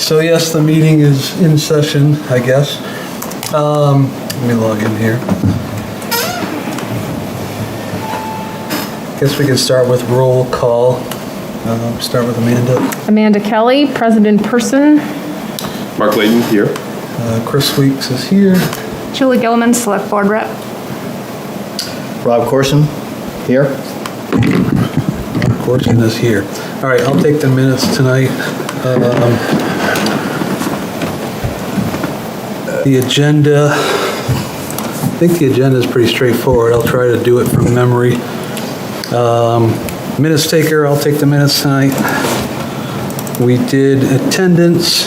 So yes, the meeting is in session, I guess. Let me log in here. Guess we can start with roll call. Start with Amanda. Amanda Kelly, president person. Mark Layton here. Chris Weeks is here. Julie Gilliman, select board rep. Rob Corson, here. Corson is here. All right, I'll take the minutes tonight. The agenda, I think the agenda is pretty straightforward. I'll try to do it from memory. Minutes taker, I'll take the minutes tonight. We did attendance,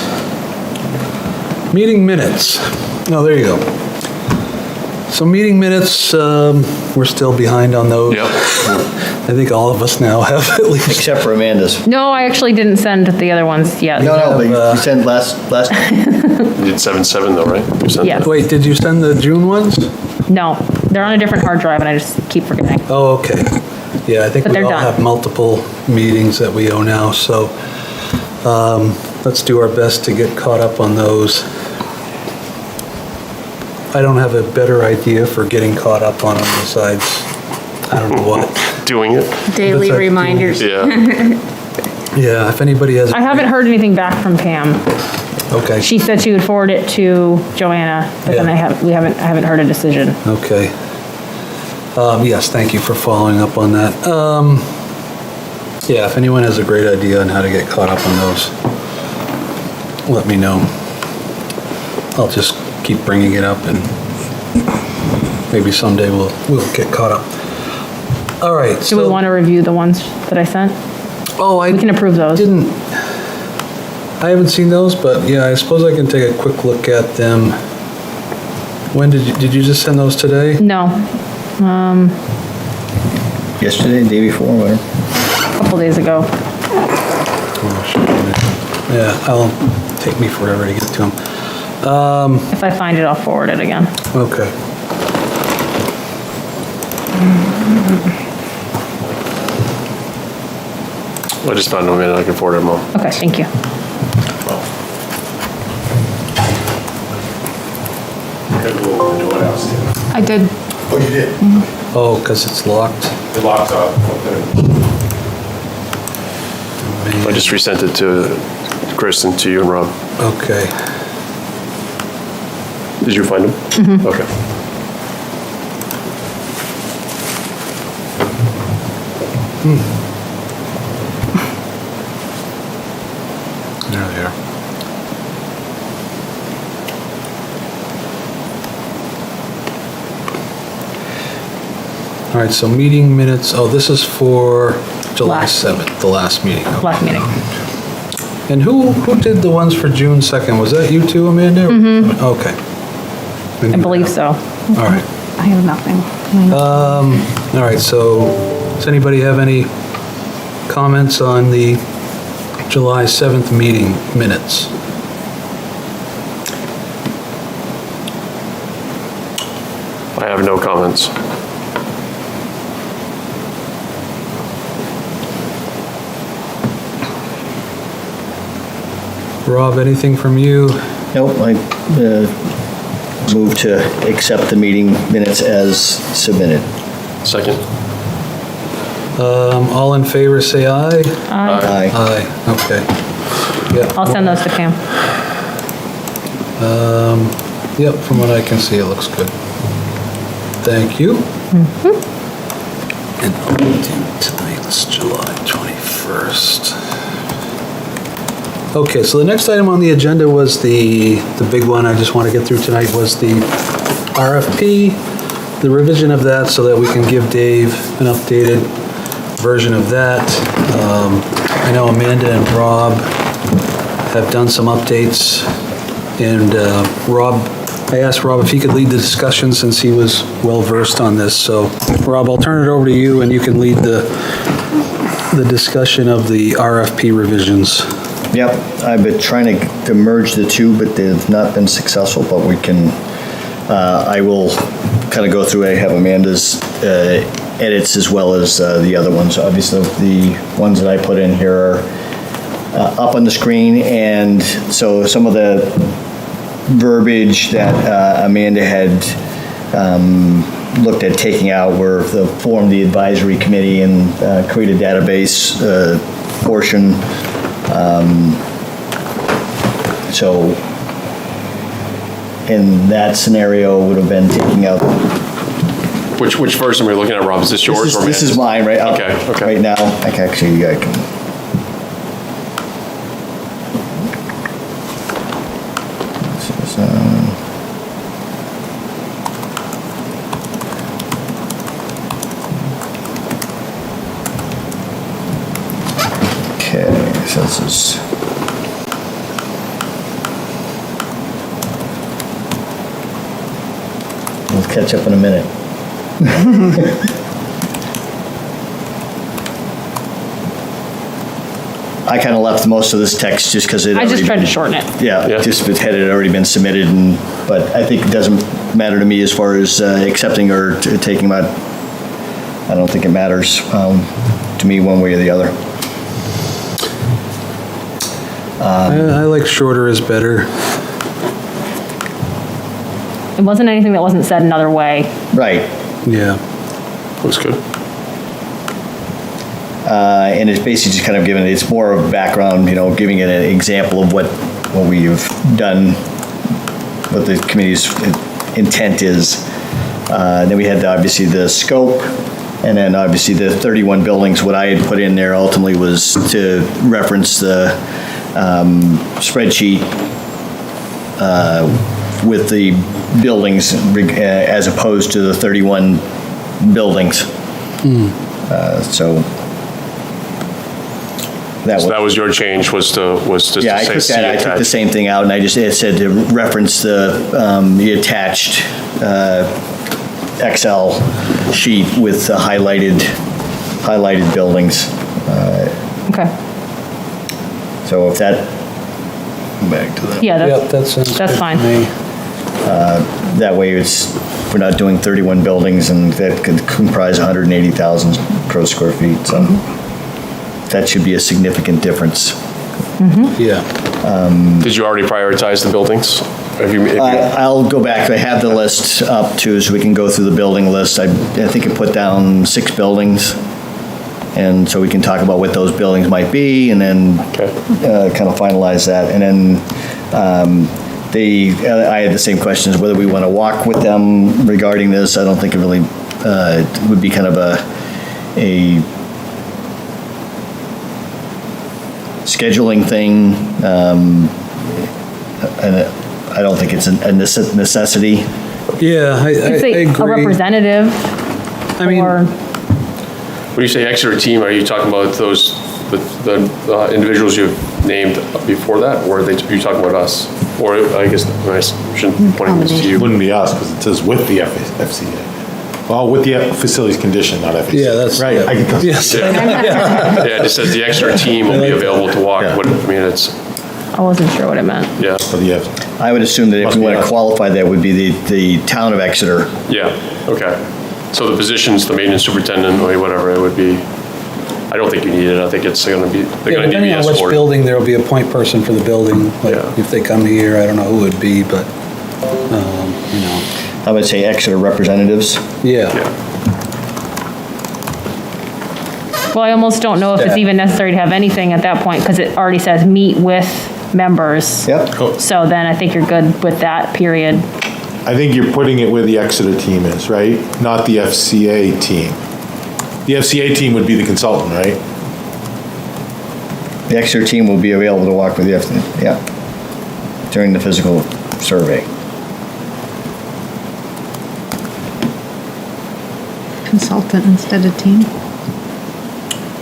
meeting minutes. Oh, there you go. So meeting minutes, we're still behind on those. Yep. I think all of us now have at least. Except for Amanda's. No, I actually didn't send the other ones yet. No, but you sent last. You did 7-7 though, right? You sent Yes. that? Wait, did you send the June ones? No, they're on a different hard drive and I just keep forgetting. Oh, okay. Yeah, I think But we they're all done. have multiple meetings that we owe now, so let's do our best to get caught up on those. I don't have a better idea for getting caught up on them besides, I don't know what. Doing it? Daily That's like reminders. Yeah. Yeah, if anybody has. I haven't heard anything back from Pam. Okay, She said she would forward it to Joanna, but then Yeah. I haven't heard a decision. okay. Yes, thank you for following up on that. Yeah, if anyone has a great idea on how to get caught up on those, let me know. I'll just keep bringing it up and maybe someday we'll get caught up. All right. Do we want to review the ones that I sent? Oh, I We can approve those. I haven't seen those, but yeah, I suppose I can take a quick look at them. When did you just send those today? No, Yesterday, day before, whatever. a couple days ago. Oh, shit. Yeah, take me forever to get to them. If I find it, I'll forward it again. Okay. I just found them and I can forward them all. Okay, thank you. I did. Oh, you did? Oh, because it's locked. It locked up. I just resent it to Chris and to you and Rob. Okay. Did you find them? Mm-hmm. Okay. There they are. All right, so meeting minutes, oh, this is for July Last. 7th, the last meeting. Last meeting. And who did the ones for June 2nd? Was that you too, Amanda? Mm-hmm. Okay. I believe so. All right. I have nothing. All right, so does anybody have any comments on the July 7th meeting minutes? I have no comments. Rob, anything from you? Nope, I move to accept the meeting minutes as submitted. Second? All in favor, say aye. Aye. Aye, okay. Yeah. I'll send those to Pam. Yep, from what I can see, it looks good. Thank you. And tonight's July 21st. Okay, so the next item on the agenda was the big one I just want to get through tonight was the RFP, the revision of that so that we can give Dave an updated version of that. I know Amanda and Rob have done some updates, and I asked Rob if he could lead the discussion since he was well-versed on this. So, Rob, I'll turn it over to you, and you can lead the discussion of the RFP revisions. Yep, I've been trying to merge the two, but they've not been successful, but we can, I will kind of go through, I have Amanda's edits as well as the other ones. Obviously, the ones that I put in here are up on the screen, and so some of the verbiage that Amanda had looked at taking out were the form the advisory committee and create a database portion. So in that scenario would have been taking out. Which version are we looking at, Rob? Is this yours or This is Amanda's? mine, right? Okay. Right now, I can actually, I can. This is, okay, so this is. We'll catch up in a minute. I kind of left most of this text just because it. I just already- tried to shorten it. Yeah, Yeah. just it had already been submitted, and, but I think it doesn't matter to me as far as accepting or taking my, I don't think it matters to me one way or the other. I like shorter is better. It wasn't anything that wasn't said another way. Right, Yeah. Looks good. and it's basically just kind of giving, it's more of background, giving it an example of what we've done, what the committee's intent is. Then we had obviously the scope, and then obviously the 31 buildings. What I had put in there ultimately was to reference the spreadsheet with the buildings as opposed to the 31 buildings. So That was your change, was to yeah, I say took C that, I took the attached. same thing out, and it said to reference the attached Excel sheet with the highlighted buildings. Okay. So if that, back to that. Yeah, Yep, that sounds that's good to fine. me. That way we're not doing 31 buildings, and that could comprise 180,000 gross square feet, so that should be a significant difference. Yeah. Did you already prioritize the buildings? Have you? I'll go back, I have the list up too, so we can go through the building list. I think I put down 6 buildings, and so we can talk about what those buildings might be, and then Okay. kind of finalize that. And then I had the same questions, whether we want to walk with them regarding this. I don't think it really, it would be kind of a scheduling thing, and I don't think it's a necessity. Yeah, I It's a agree. representative I mean, or, When you say Exeter team, are you talking about those, the individuals you've named before that, or are you talking about us? Or I guess I shouldn't be pointing this to It you. wouldn't be us, because it says with the FCA. Well, with the facilities condition, not FCA. yeah, that's. Right, I get that. Yes. Yeah, it just says the Exeter team will be available to walk. Yeah. I mean, it's, I wasn't sure what it meant. yeah, For the F. I would assume that if Must we be want to us. qualify, that would be the town of Exeter. yeah, okay. So the positions, the maintenance superintendent, or whatever, it would be, I don't think you need it. I think it's gonna be, they're Yeah, gonna depending on DBS which for it. building, there'll be a point person for the building. Like, Yeah. if they come here, I don't know who it would be, but, I would say Exeter representatives. yeah. Yeah. Well, I almost don't know if it's Staff. even necessary to have anything at that point, because it already says meet with members. Yep. So then I think you're good with that, period. I think you're putting it where the Exeter team is, right? Not the FCA team. The FCA team would be the consultant, right? The Exeter team will be available to walk with the yeah, during the physical survey. Consultant instead of team.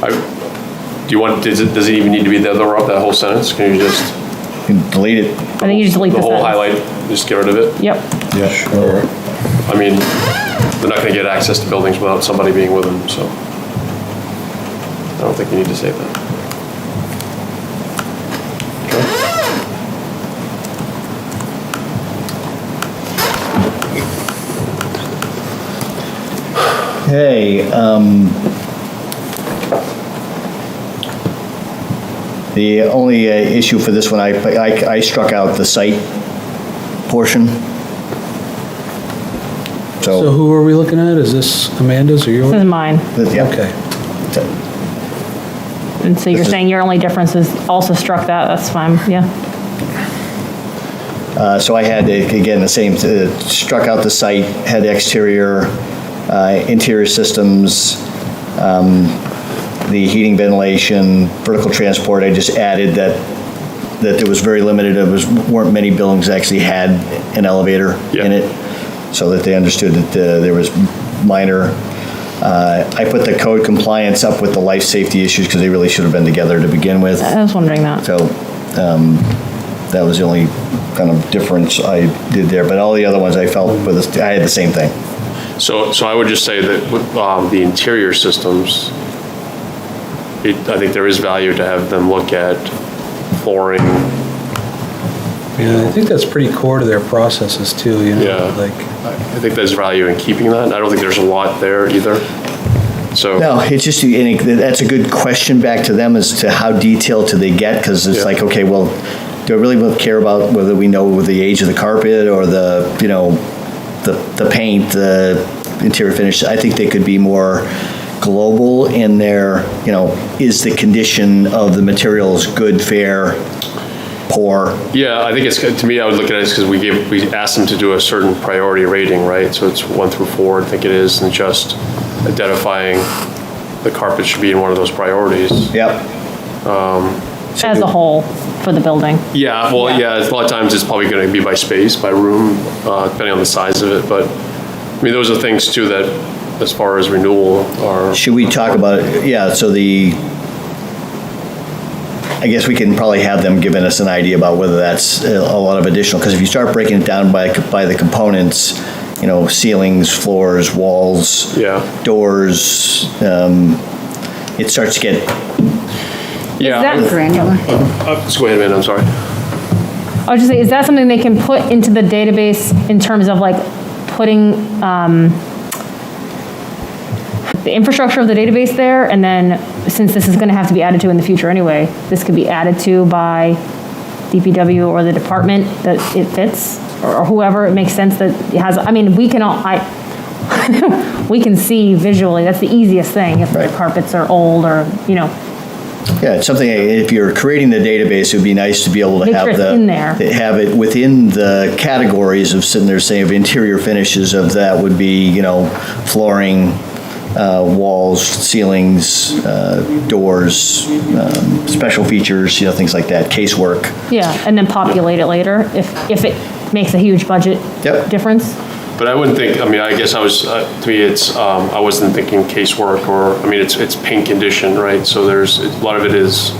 Do you want, does it even need to be the other, that whole sentence? Can you just, You can delete it. I think you just delete the the whole sentence. highlight, just get rid of it? Yep. Yeah. Sure. I mean, they're not gonna get access to buildings without somebody being with them, so I don't think you need to say that. Okay, The only issue for this one, I struck out the site portion. So who are we looking at? Is this Amanda's or This is yours? mine. Yeah. Okay. And so you're saying your only difference is also struck that, that's fine, yeah. So I had, again, the same, struck out the site, had exterior, interior systems, the heating, ventilation, vertical transport. I just added that there was very limited, weren't many buildings that actually had an elevator in it, so that they understood that there was minor. I put the code compliance up with the life safety issues because they really should have been together to begin with. I was wondering that. So that was the only kind of difference I did there. But all the other ones I felt I had the same thing. So I would just say that with the interior systems, I think there is value to have them look at flooring. Yeah, I think that's pretty core to their processes too, you know? Yeah. Like, I think there's value in keeping that. I don't think there's a lot there either. So. No, it's just, that's a good question back to them as to how detailed do they get? Because it's like, okay, well, do I really care about whether we know the age of the carpet or the paint, the interior finish? I think they could be more global in their, is the condition of the materials good, fair, poor? Yeah, I think it's, to me, I would look at it as because we asked them to do a certain priority rating, right? So it's 1 through 4, I think it is, and just identifying the carpet should be in one of those priorities. Yep. As a whole for the building. Yeah, well, yeah, a lot of times it's probably going to be by space, by room, depending on the size of it. But, I mean, those are things too that, as far as renewal are. Should we talk about, so I guess we can probably have them giving us an idea about whether that's a lot of additional, because if you start breaking it down by the components, ceilings, floors, walls, doors, it starts to get. Yeah. Is that- Granular. Just go ahead, man, I'm sorry. I was just saying, is that something they can put into the database in terms of like putting the infrastructure of the database there, and then since this is going to have to be added to in the future anyway, this could be added to by DPW or the department that it fits, or whoever it makes sense that it has, I mean, we can all, we can see visually, that's the easiest thing, if the Right. carpets are old or, Yeah, it's something, if you're creating the database, it would be nice to be able to Make have sure it's in there. have it within the categories of sitting there saying of interior finishes of that would be, flooring, walls, ceilings, doors, special features, things like that, casework. yeah, and then populate it later if it makes a huge budget difference. But I wouldn't think, I mean, I guess I was, to me, it's, I wasn't thinking casework or, I mean, it's paint condition, right? So a lot of it is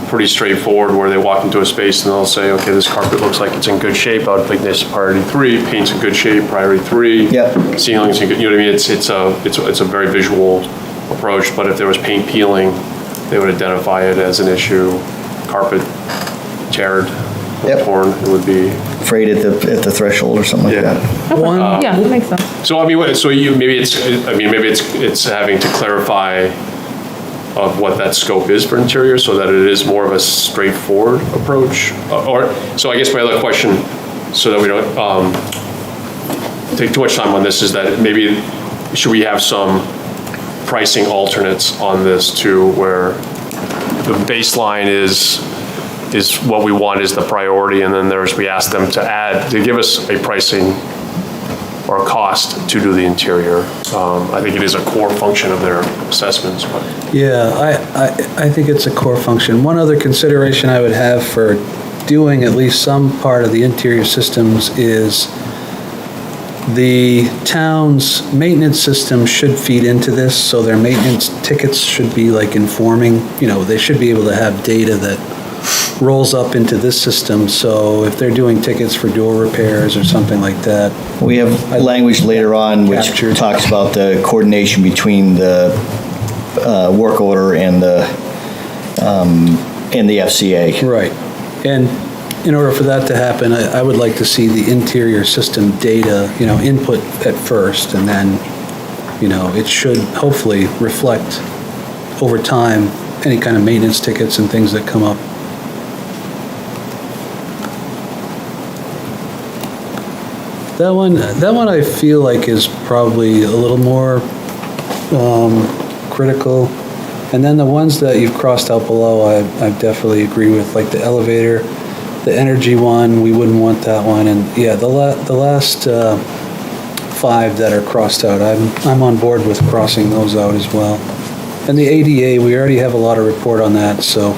pretty straightforward where they walk into a space and they'll say, okay, this carpet looks like it's in good shape. I would think this priority 3, paint's in good shape, priority 3. Yep. Ceilings, in good, what I mean? It's a very visual approach, but if there was paint peeling, they would identify it as an issue. Carpet teared, Yep. torn, it would be. Afraid at the threshold or something like that. one, Yeah, that makes sense. So I mean, maybe it's having to clarify of what that scope is for interior so that it is more of a straightforward approach. So I guess my other question, so that we don't take too much time on this, is that maybe should we have some pricing alternates on this too, where the baseline is what we want is the priority, and then we ask them to give us a pricing or a cost to do the interior. I think it is a core function of their assessments, but. yeah, I think it's a core function. One other consideration I would have for doing at least some part of the interior systems is the town's maintenance system should feed into this, so their maintenance tickets should be like informing, they should be able to have data that rolls up into this system, so if they're doing tickets for door repairs or something like that. We have language later on which Captured. talks about the coordination between the work order and the FCA. Right, and in order for that to happen, I would like to see the interior system data, input at first, and then, it should hopefully reflect over time any kind of maintenance tickets and things that come up. That one I feel like is probably a little more critical. And then the ones that you've crossed out below, I definitely agree with, like the elevator, the energy one, we wouldn't want that one. And yeah, the last 5 that are crossed out, I'm on board with crossing those out as well. And the ADA, we already have a lot of report on that, so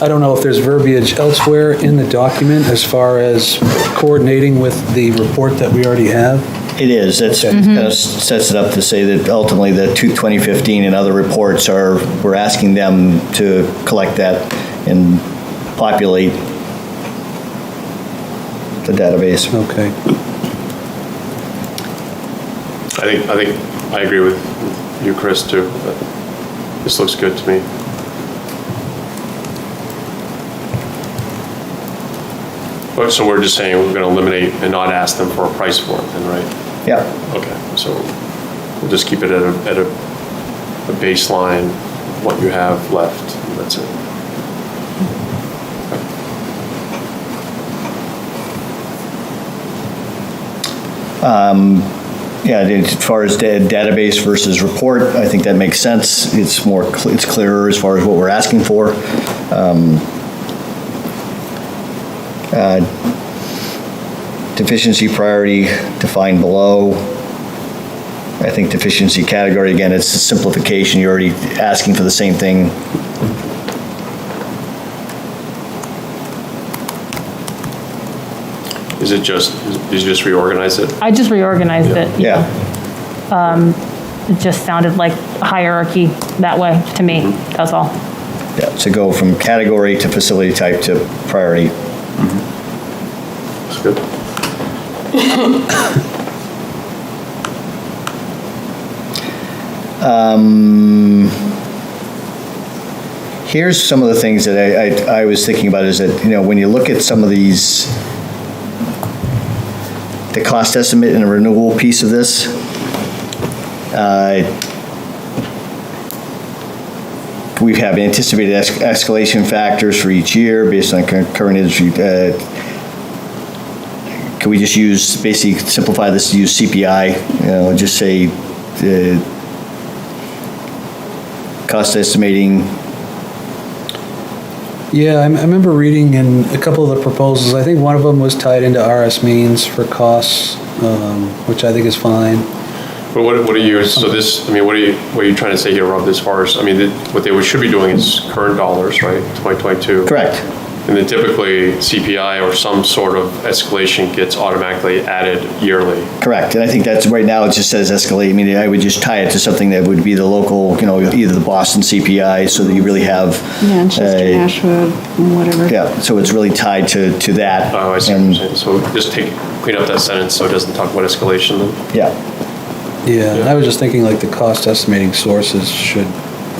I don't know if there's verbiage elsewhere in the document as far as coordinating with the report that we already have. It is, that's kind of sets it up to say that ultimately the 2015 and other reports we're asking them to collect that and populate the database. Okay. I agree with you, Chris, too. But this looks good to me. But so we're just saying we're going to eliminate and not ask them for a price for it, then, right? Yeah. Okay, so we'll just keep it at a baseline, what you have left, and that's it. Yeah, as far as database versus report, I think that makes sense. It's it's clearer as far as what we're asking for. Deficiency priority defined below. I think deficiency category, again, it's a simplification. You're already asking for the same thing. Is it just, did you just reorganize it? I just reorganized it. Yeah. It just sounded like a hierarchy that way to me, that's all. Yeah, to go from category to facility type to priority. That's good. Here's some of the things that I was thinking about is that, when you look at some of these, the cost estimate and the renewal piece of this, we have anticipated escalation factors for each year based on current industry. Can we just basically simplify this to use CPI? Just say cost estimating. Yeah, I remember reading in a couple of the proposals, I think one of them was tied into RS means for costs, which I think is fine. But what are you, so this, I mean, what are you trying to say here, Rob, as far as, I mean, what they should be doing is current dollars, right, 2022? Correct. And then typically CPI or some sort of escalation gets automatically added yearly. Correct, and I think that's, right now it just says escalate. I mean, I would just tie it to something that would be the local, either the Boston CPI, so that you really have. Yeah, and Chester, Nashua, whatever. Yeah, so it's really tied to that. Oh, I see what you're saying. So just clean up that sentence so it doesn't talk about escalation then? Yeah, Yeah, and I was just thinking like the cost estimating sources should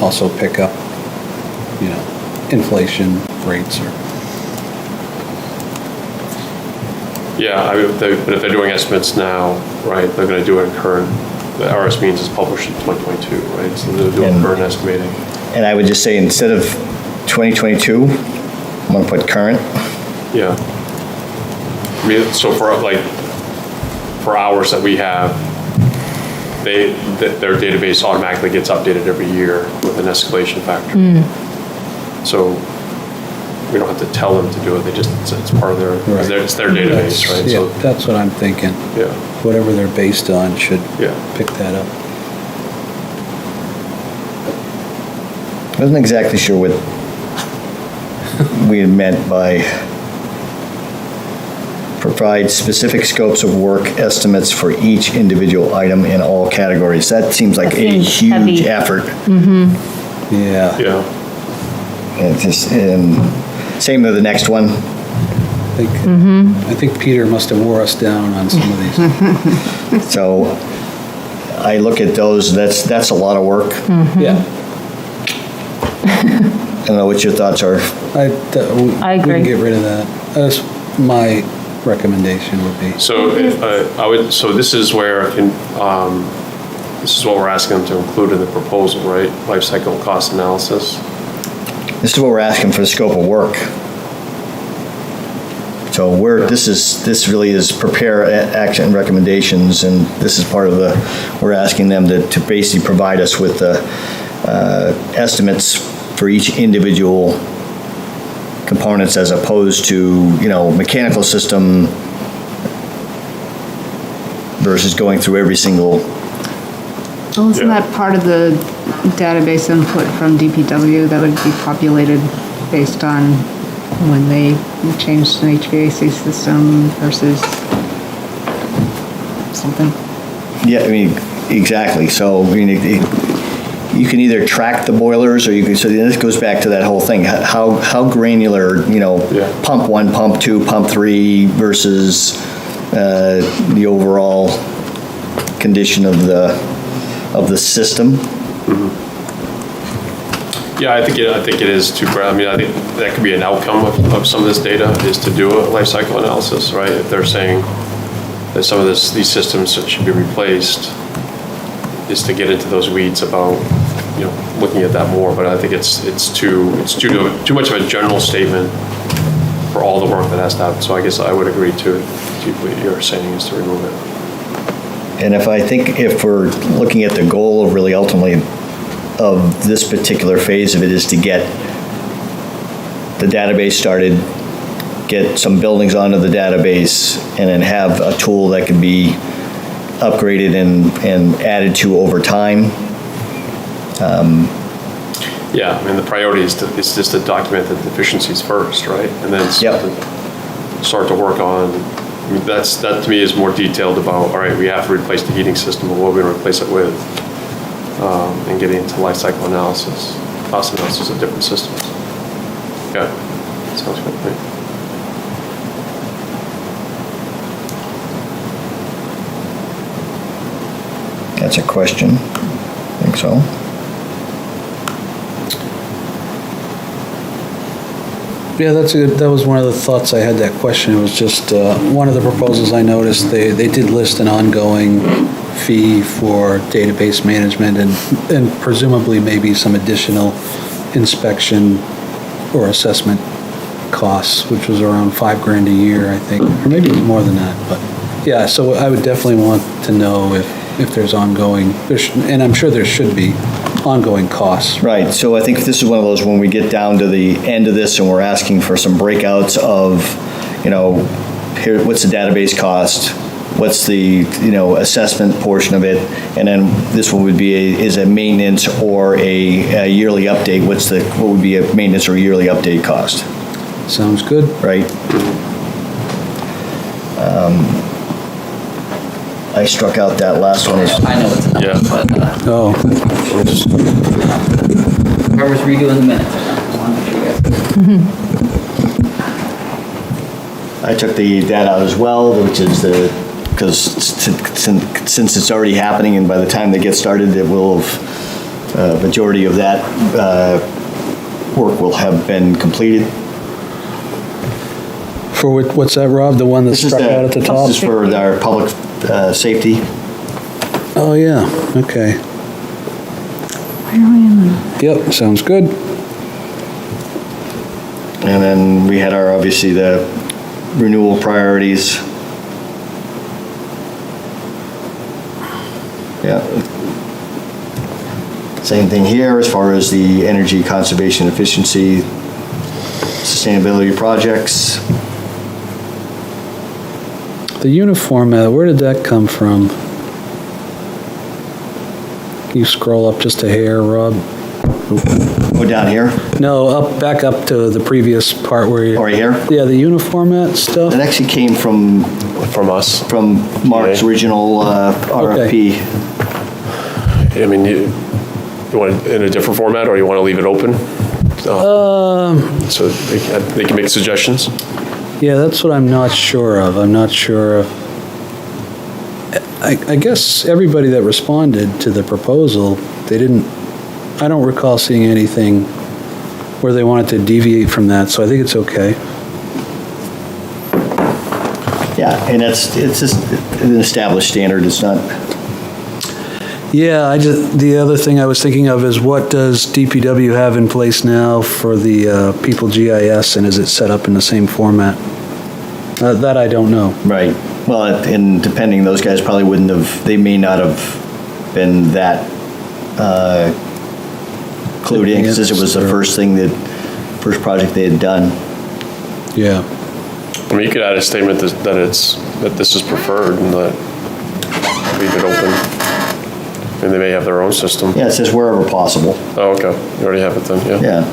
also pick up, inflation rates or. Yeah, but if they're doing estimates now, right, they're going to do it in current, the RS means is published in 2022, right? So they're doing current estimating. and I would just say instead of 2022, I'm gonna put current. Yeah. I mean, so for hours that we have, their database automatically gets updated every year with an escalation factor. So we don't have to tell them to do it, it's part of it's their database, right? Yeah, So that's what I'm thinking. yeah, Whatever they're based on should yeah. pick that up. I wasn't exactly sure what we had meant by provide specific scopes of work estimates for each individual item in all categories. That seems like That a seems huge heavy. effort. Yeah. Yeah. And same with the next one. I think Peter must have wore us down on some of these. So I look at those, that's a lot of work. Yeah. I don't know what your thoughts are. I We agree. can get rid of that. That's my recommendation would be. So so this is where, this is what we're asking them to include in the proposal, right? Life cycle cost analysis. this is what we're asking for the scope of work. So this really is prepare action recommendations, and this is part of we're asking them to basically provide us with the estimates for each individual components as opposed to, mechanical system versus going through every single. Well, isn't that part of the database input from DPW that would be populated based on when they changed an HVAC system versus something? Yeah, exactly. So, you can either track the boilers, or you can, so this goes back to that whole thing, how granular, Yeah. pump 1, pump 2, pump 3 versus the overall condition of the system. Yeah, I think it is too, I think that could be an outcome of some of this data, is to do a life cycle analysis, right? If they're saying that some of these systems should be replaced, is to get into those weeds about, looking at that more. But I think it's too much of a general statement for all the work that has to happen. So I guess I would agree to what you're saying, is to remove it. And if we're looking at the goal of really ultimately of this particular phase of it is to get the database started, get some buildings onto the database, and then have a tool that can be upgraded and added to over time. Yeah, the priority is just to document the deficiencies first, right? And then start to work on, that to me is more detailed about, all right, we have to replace the heating system, but what are we going to replace it with? And getting into life cycle analysis, cost analysis of different systems. Yeah, sounds good to me. That's a question. I think so. Yeah, that was one of the thoughts I had, that question. It was just, one of the proposals I noticed, they did list an ongoing fee for database management and presumably maybe some additional inspection or assessment costs, which was around $5,000 a year, I think, or maybe more than that. But yeah, so I would definitely want to know if there's ongoing, and I'm sure there should be ongoing costs. Right, so I think this is one of those, when we get down to the end of this and we're asking for some breakouts of, here, what's the database cost? What's the, assessment portion of it? And then this one would be is a maintenance or a yearly update. What would be a maintenance or a yearly update cost? Sounds good. Right? I struck out that last one. I know it's enough, Yeah. but Oh, whoever's redoing the minutes, I just want to make sure you guys. I took that out as well, which is because since it's already happening, and by the time they get started, it will have, majority of that work will have been completed. for what's that, Rob? The one that's struck out at the top? This is for our public safety. Oh, yeah, okay. Where are we in the? Yep, sounds good. And then we had obviously the renewal priorities. Yeah. Same thing here as far as the energy conservation efficiency, sustainability projects. The uniform, where did that come from? Can you scroll up just a hair, Rob? Go down here, No, back up to the previous part where you... or right here. Yeah, the uniform stuff? That actually came from us. Mark's Yeah. original RFP. You want it in a different format, or you want to leave it open? So they can make suggestions? Yeah, that's what I'm not sure of. I'm not sure of... I guess everybody that responded to the proposal, they didn't... I don't recall seeing anything where they wanted to deviate from that, so I think it's okay. Yeah, and it's just an established standard. It's not. Yeah, the other thing I was thinking of is what does DPW have in place now for the People GIS, and is it set up in the same format? That I don't know. Right. Well, and depending, those guys probably wouldn't have, they may not have been that clued in, because it was the first project they had done. Yeah. I mean, you could add a statement that this is preferred and that leave it open. And they may have their own system. Yeah, it says wherever possible. Oh, okay. You already have it then, yeah. Yeah.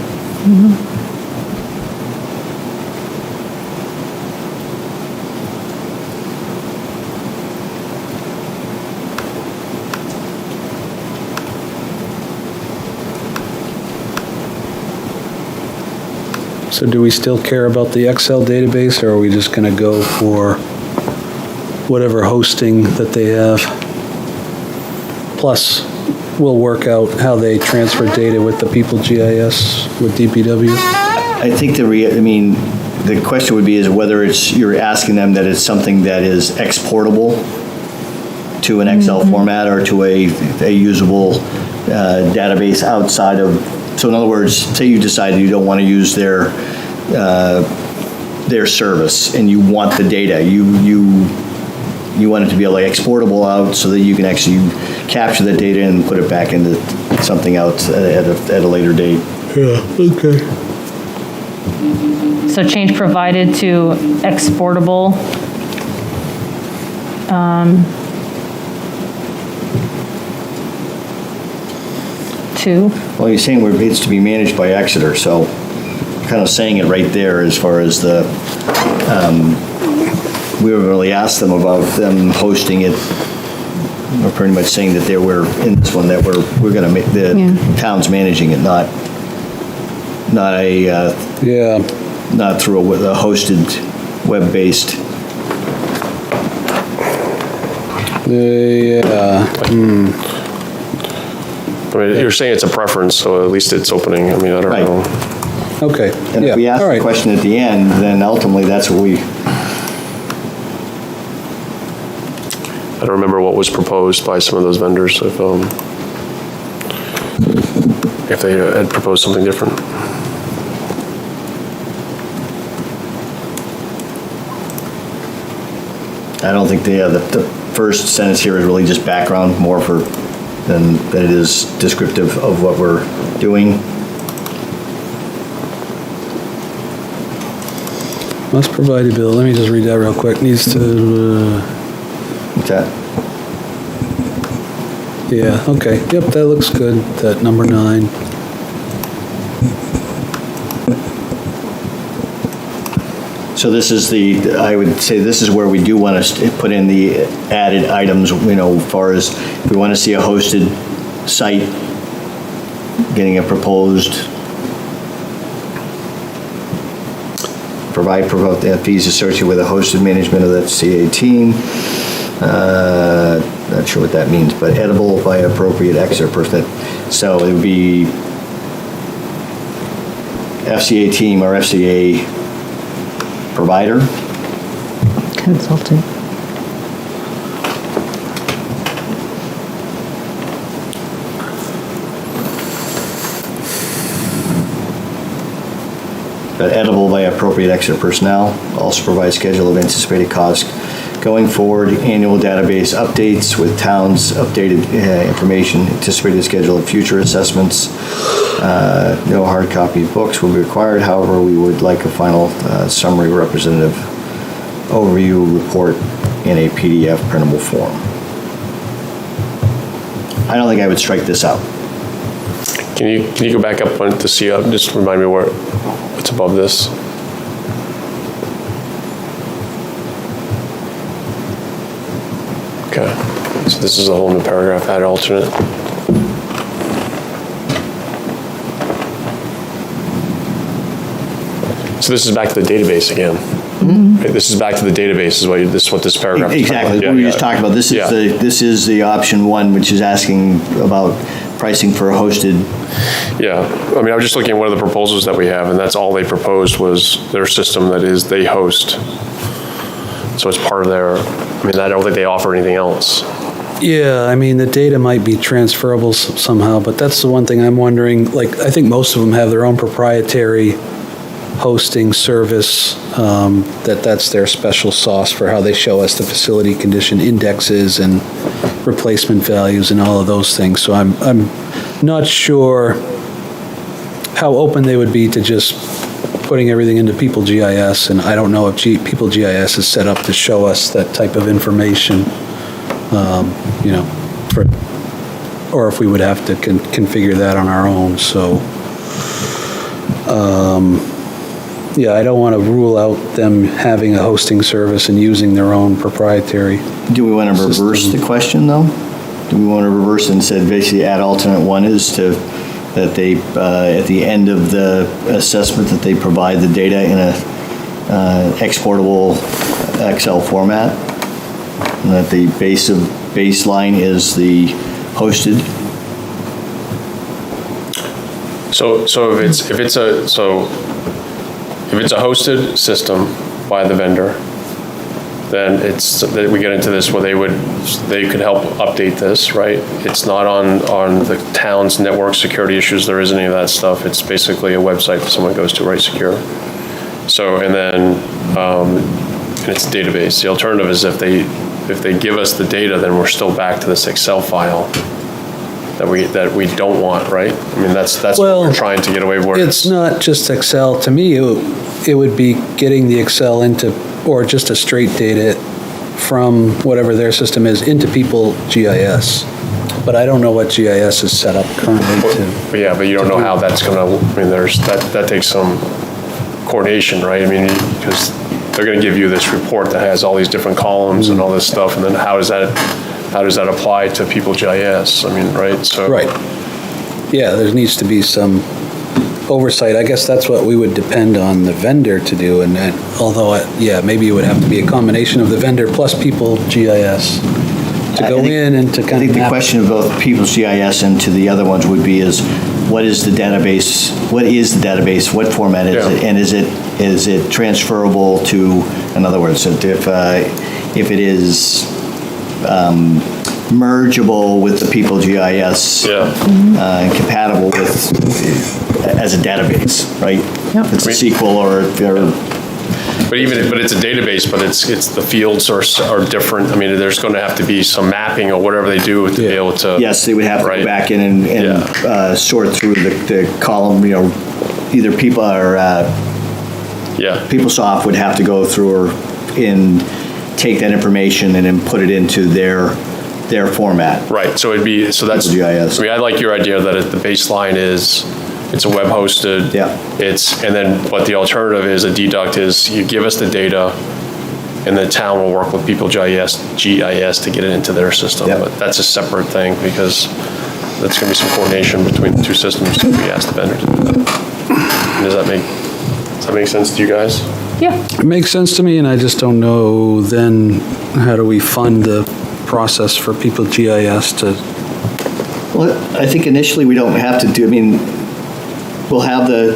So do we still care about the Excel database, or are we just going to go for whatever hosting that they have? Plus, we'll work out how they transfer data with the People GIS with DPW. I think the question would be is whether you're asking them that it's something that is exportable to an Excel format or to a usable database outside of, so in other words, say you decided you don't want to use their service and you want the data, you want it to be like exportable out so that you can actually capture the data and put it back into something else at a later date. Yeah, okay. So change provided to exportable. To. Well, you're saying it's to be managed by Exeter, so kind of saying it right there as far as the, we haven't really asked them about them hosting it. We're pretty much saying that we're in this one, that we're going to make, the town's managing it, not through a hosted, web-based. I mean, you're saying it's a preference, so at least it's opening. I mean, I don't Right. know. Okay. And if we ask all the right. question at the end, then ultimately that's what we, I don't remember what was proposed by some of those vendors, if they had proposed something different. I don't think the first sentence here is really just background, more than it is descriptive of what we're doing. Must provide a bill. Let me just read that real quick. Needs to, Okay. yeah, okay. Yep, that looks good. That number 9. So this is I would say this is where we do want to put in the added items, as far as if we want to see a hosted site, getting a proposed, provide the fees associated with a hosted management of that CA team. Not sure what that means, but edible by appropriate Exeter person. So it would be FCA team or FCA provider. Consultant. But edible by appropriate Exeter personnel. Also provide schedule of anticipated costs going forward, annual database updates with towns updated information, anticipated schedule of future assessments. No hard copy books will be required. However, we would like a final summary representative overview report in a PDF printable form. I don't think I would strike this out. Can you go back up on to see, just remind me what's above this? Okay, so this is a whole new paragraph, add alternate. So this is back to the database again. Okay, this is back to the database is what this paragraph is. Exactly, Yeah, what we yeah. just talked about. This is the option 1, which is asking about pricing for a hosted. Yeah, I mean, I was just looking at one of the proposals that we have, and that's all they proposed was their system that is they host. So it's part of their, I mean, I don't think they offer anything else. Yeah, I mean, the data might be transferable somehow, but that's the one thing I'm wondering, like, I think most of them have their own proprietary hosting service, that's their special sauce for how they show us the facility condition indexes and replacement values and all of those things. So I'm not sure how open they would be to just putting everything into People GIS, and I don't know if People GIS is set up to show us that type of information, or if we would have to configure that on our own, so. Yeah, I don't want to rule out them having a hosting service and using their own proprietary. Do we want to reverse the question, though? Do we want to reverse and say basically add alternate one is to, that they, at the end of the assessment, that they provide the data in a exportable Excel format? And that the baseline is the hosted? So if it's a hosted system by the vendor, then that we get into this where they could help update this, right? It's not on the town's network security issues. There isn't any of that stuff. It's basically a website that someone goes to, right? Secure. So, and then and it's a database. The alternative is if they give us the data, then we're still back to this Excel file that we don't want, right? I mean, that's what we're trying to get away with. It's not just Excel. To me, it would be getting the Excel into, or just a straight data from whatever their system is into People GIS. But I don't know what GIS is set up currently to. Yeah, but you don't know how that's going to, I mean, that takes some coordination, right? I mean, because they're going to give you this report that has all these different columns and all this stuff, and then how does that apply to People GIS? I mean, right? So. Right. Yeah, there needs to be some oversight. I guess that's what we would depend on the vendor to do, and although, maybe it would have to be a combination of the vendor plus People GIS to go in and to kind of. I think the map. question of both People's GIS and to the other ones would be is, what is the database? What is the database? What format is it? And is it transferable to, in other words, if it is mergeable with the People GIS, and compatible with as a database, right? Yep. If it's a SQL or But it's a database, but it's the fields are different. I mean, there's going to have to be some mapping or whatever they do to be able to. yes, they would have to go back in and sort through the column, either people or PeopleSoft would have to go through and take that information and then put it into their format. Right, so that's, GIS. I mean, I like your idea that the baseline is, it's a web hosted. Yeah. But the alternative is a deduct is you give us the data and the town will work with People GIS to get it into their system. Yeah. But that's a separate thing because that's going to be some coordination between the two systems if we ask the vendor to do that. Does that make sense to you guys? Yeah. It makes sense to me, and I just don't know then how do we fund the process for People GIS to. Well, I think initially we don't have to do, we'll have the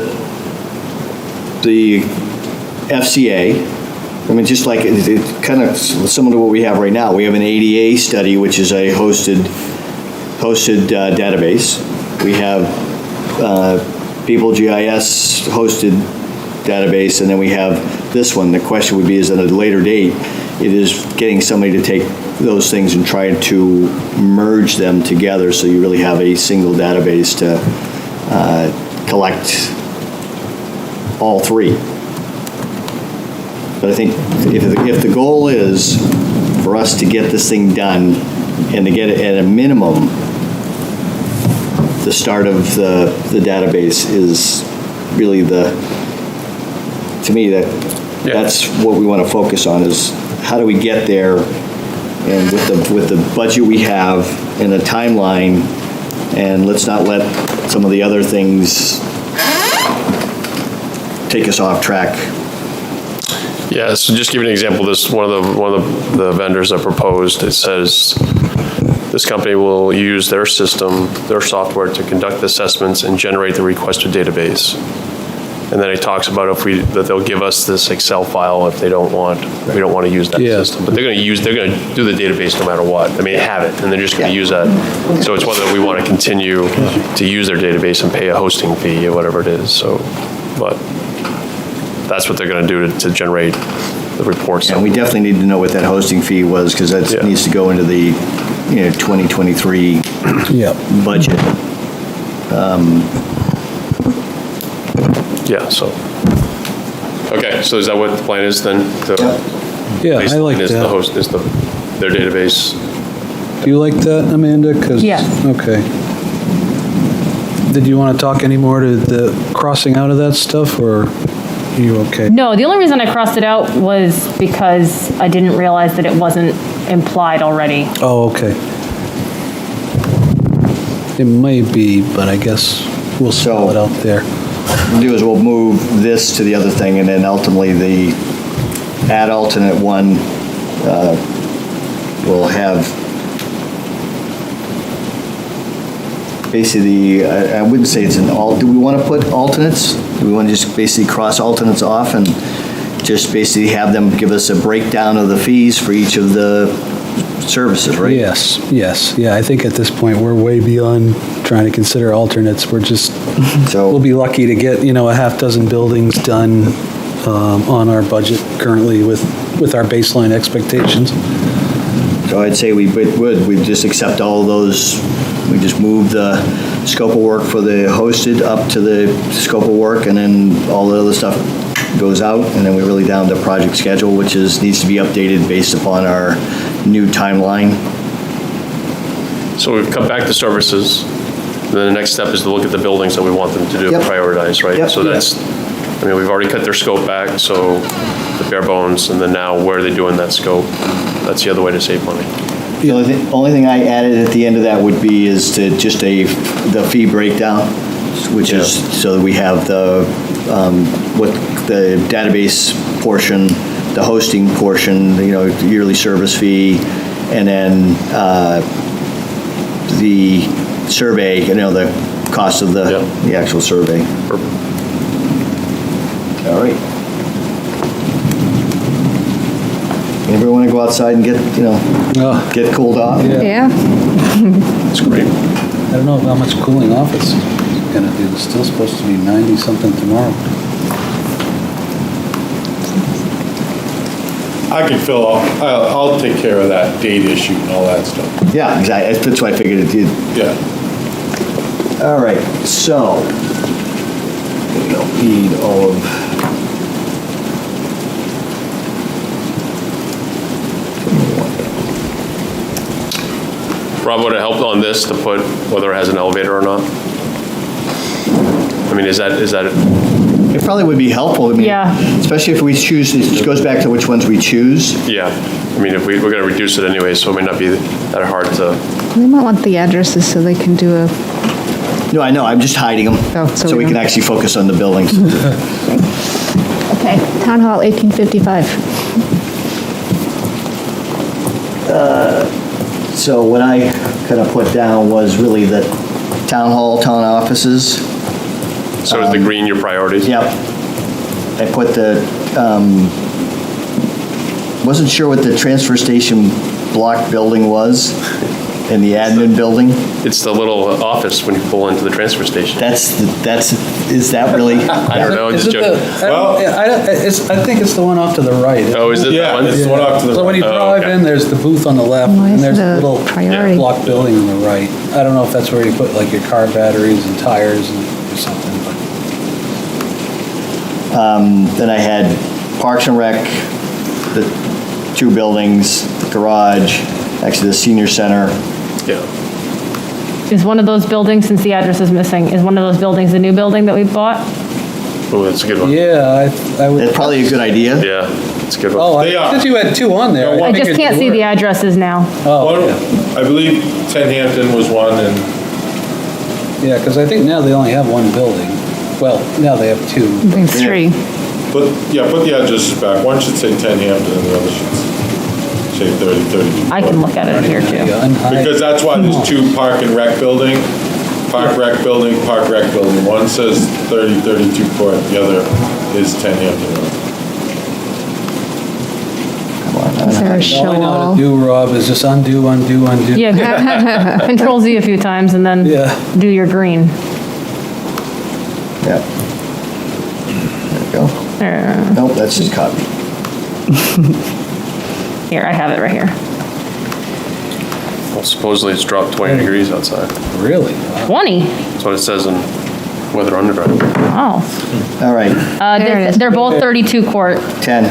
FCA. I mean, just like it's kind of similar to what we have right now. We have an ADA study, which is a hosted database. We have People GIS hosted database, and then we have this one. The question would be, is at a later date, it is getting somebody to take those things and try to merge them together so you really have a single database to collect all three. But I think if the goal is for us to get this thing done and to get it at a minimum, the start of the database is really to me, that's what we want to focus on, is how do we get there, and with the budget we have and the timeline, and let's not let some of the other things take us off track. Yeah, so just give you an example, this one of the vendors that proposed, it says this company will use their system, their software to conduct assessments and generate the requested database. And then it talks about that they'll give us this Excel file if we don't want to use that Yeah. system. But they're going to do the database no matter what. I mean, they have it, and they're just going to use that. So it's whether we want to continue to use their database and pay a hosting fee or whatever it is, so, but that's what they're going to do to generate the reports. And we definitely need to know what that hosting fee was, because that Yeah. needs to go into the, 2023 Yeah. budget. Yeah, so, okay, so is that what the plan is then? Yeah, I like Is the that. host, is their database? Do you like that, Amanda? 'Cause- Yes. Okay. Did you want to talk any more to the crossing out of that stuff, or are you okay? No, the only reason I crossed it out was because I didn't realize that it wasn't implied already. Oh, okay. It may be, but I guess we'll spell it out there. What we'll do is we'll move this to the other thing, and then ultimately the add alternate one will have basically, I wouldn't say it's an do we want to put alternates? Do we want to just basically cross alternates off and just basically have them give us a breakdown of the fees for each of the services, right? Yes, yes. Yeah, I think at this point, we're way beyond trying to consider alternates. We're just, So- we'll be lucky to get, a half dozen buildings done on our budget currently with our baseline expectations. So I'd say we'd just accept all of those, we just move the scope of work for the hosted up to the scope of work, and then all the other stuff goes out, and then we're really down to project schedule, which needs to be updated based upon our new timeline. So we've come back to services, then the next step is to look at the buildings that we want them to do, Yep. prioritize, right? Yep. So we've already cut their scope back, so the bare bones, and then now where are they doing that scope? That's the other way to save money. The only thing I added at the end of that would be is to just the fee breakdown, which is, so that we have what the database portion, the hosting portion, the yearly service fee, and then the survey, the cost of Yeah. the actual survey. All right. Anybody want to go outside and get cooled off? Yeah. Yeah, That's great. I don't know how much cooling off it's gonna do. It's still supposed to be 90-something tomorrow. I can I'll take care of that date issue and all that stuff. Yeah, exactly. That's what I figured it did. Yeah. All right, so we don't need all of. Rob, would it help on this to put whether it has an elevator or not? I mean, is that, It probably would be helpful. I mean, Yeah. especially if we choose. It goes back to which ones we choose. yeah, I mean, if we're going to reduce it anyway, so it may not be that hard to, we might want the addresses so they can do a, No, I know. I'm just hiding them Oh, so so we we can don't- actually focus on the buildings. okay, Town Hall, 1855. So what I kind of put down was really the town hall, town offices. so is the green your priorities? Yep. I put wasn't sure what the transfer station block building was in the admin building. It's the little office when you pull into the transfer station. Is that really? I don't know, Is just it joking. I think it's the one off to the right. Oh, is it that Yeah, one? it's the one off to the So when you Oh, drive okay. in, there's the booth on the left, Why and is there's it the a little priority? block building on the right. I don't know if that's where you put like your car batteries and tires or something, but. Then I had Parks and Rec, the two buildings, the garage, actually the senior center. Yeah. Is one of those buildings, since the address is missing, is one of those buildings the new building that we bought? Oh, that's a good one. Yeah, I would. That's probably a good idea. Yeah, it's a good one. Oh, They are. since you had two on there. No, I just figured can't they see were. the addresses now. Oh, One, yeah. I believe Ten Hampton was one, and Yeah, because I think now they only have one building. Well, now they have two. I think it's 3. put the addresses back. One should say Ten Hampton, and the other should say 30, 32. I can look at it here too. Yeah, unhide. Because that's why there's two Park and Rec building, Park Rec building. One says 32 court, the other is 10 Hampton Road. Is there a All I show know how all? to do, Rob, is just undo. Yeah, Control Z a few times and then Yeah. do your green. Yeah. There we go. Nope, that's just copy. Here, I have it right here. Well, supposedly it's dropped 20 degrees outside. Really? 20? That's what it says in Weather Underground. Oh. All right, There it is. They're both 32 quart 10.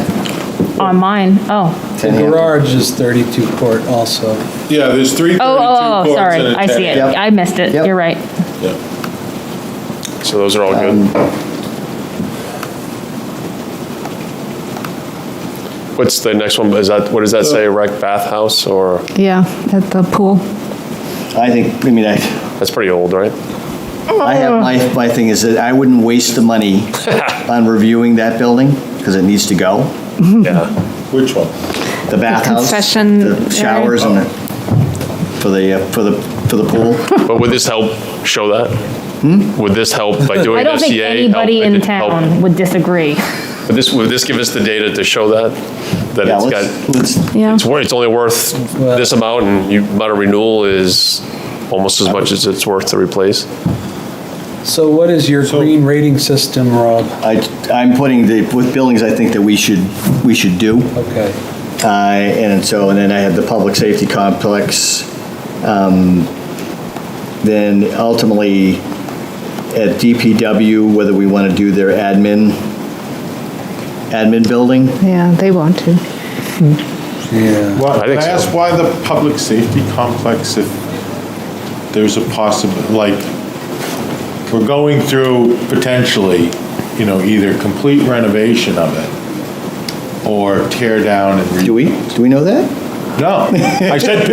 on mine. Oh. 10 The Hampton. garage is 32 quart also. Yeah, there's 3 32 Oh, courts sorry. and a I 10 see it. Yep. I missed it. Yep. You're right. Yeah. So those are all good. What's the next one? Is that, what does that say? Rec bathhouse or, Yeah, at the pool. I think, that's pretty old, right? I have, my thing is that I wouldn't waste the money on reviewing that building, because it needs to go. Yeah. Which one? The bathhouse, concession the showers and for the pool. But would this help show that? Would this help by doing I don't think FCA? anybody help- in help- town would disagree. Would this give us the data to show that? That Yeah, it's got, let's, Yeah. it's only worth this amount and amount of renewal is almost as much as it's worth to replace? So what is your green rating system, Rob? I'm putting with buildings I think that we should do. Okay. And then I have the public safety complex. Then ultimately at DPW, whether we want to do their admin building. Yeah, they want to. Yeah. Well, I think can I so. ask why the public safety complex, if there's a like, we're going through potentially, either complete renovation of it or tear down and Do we know that? No, I said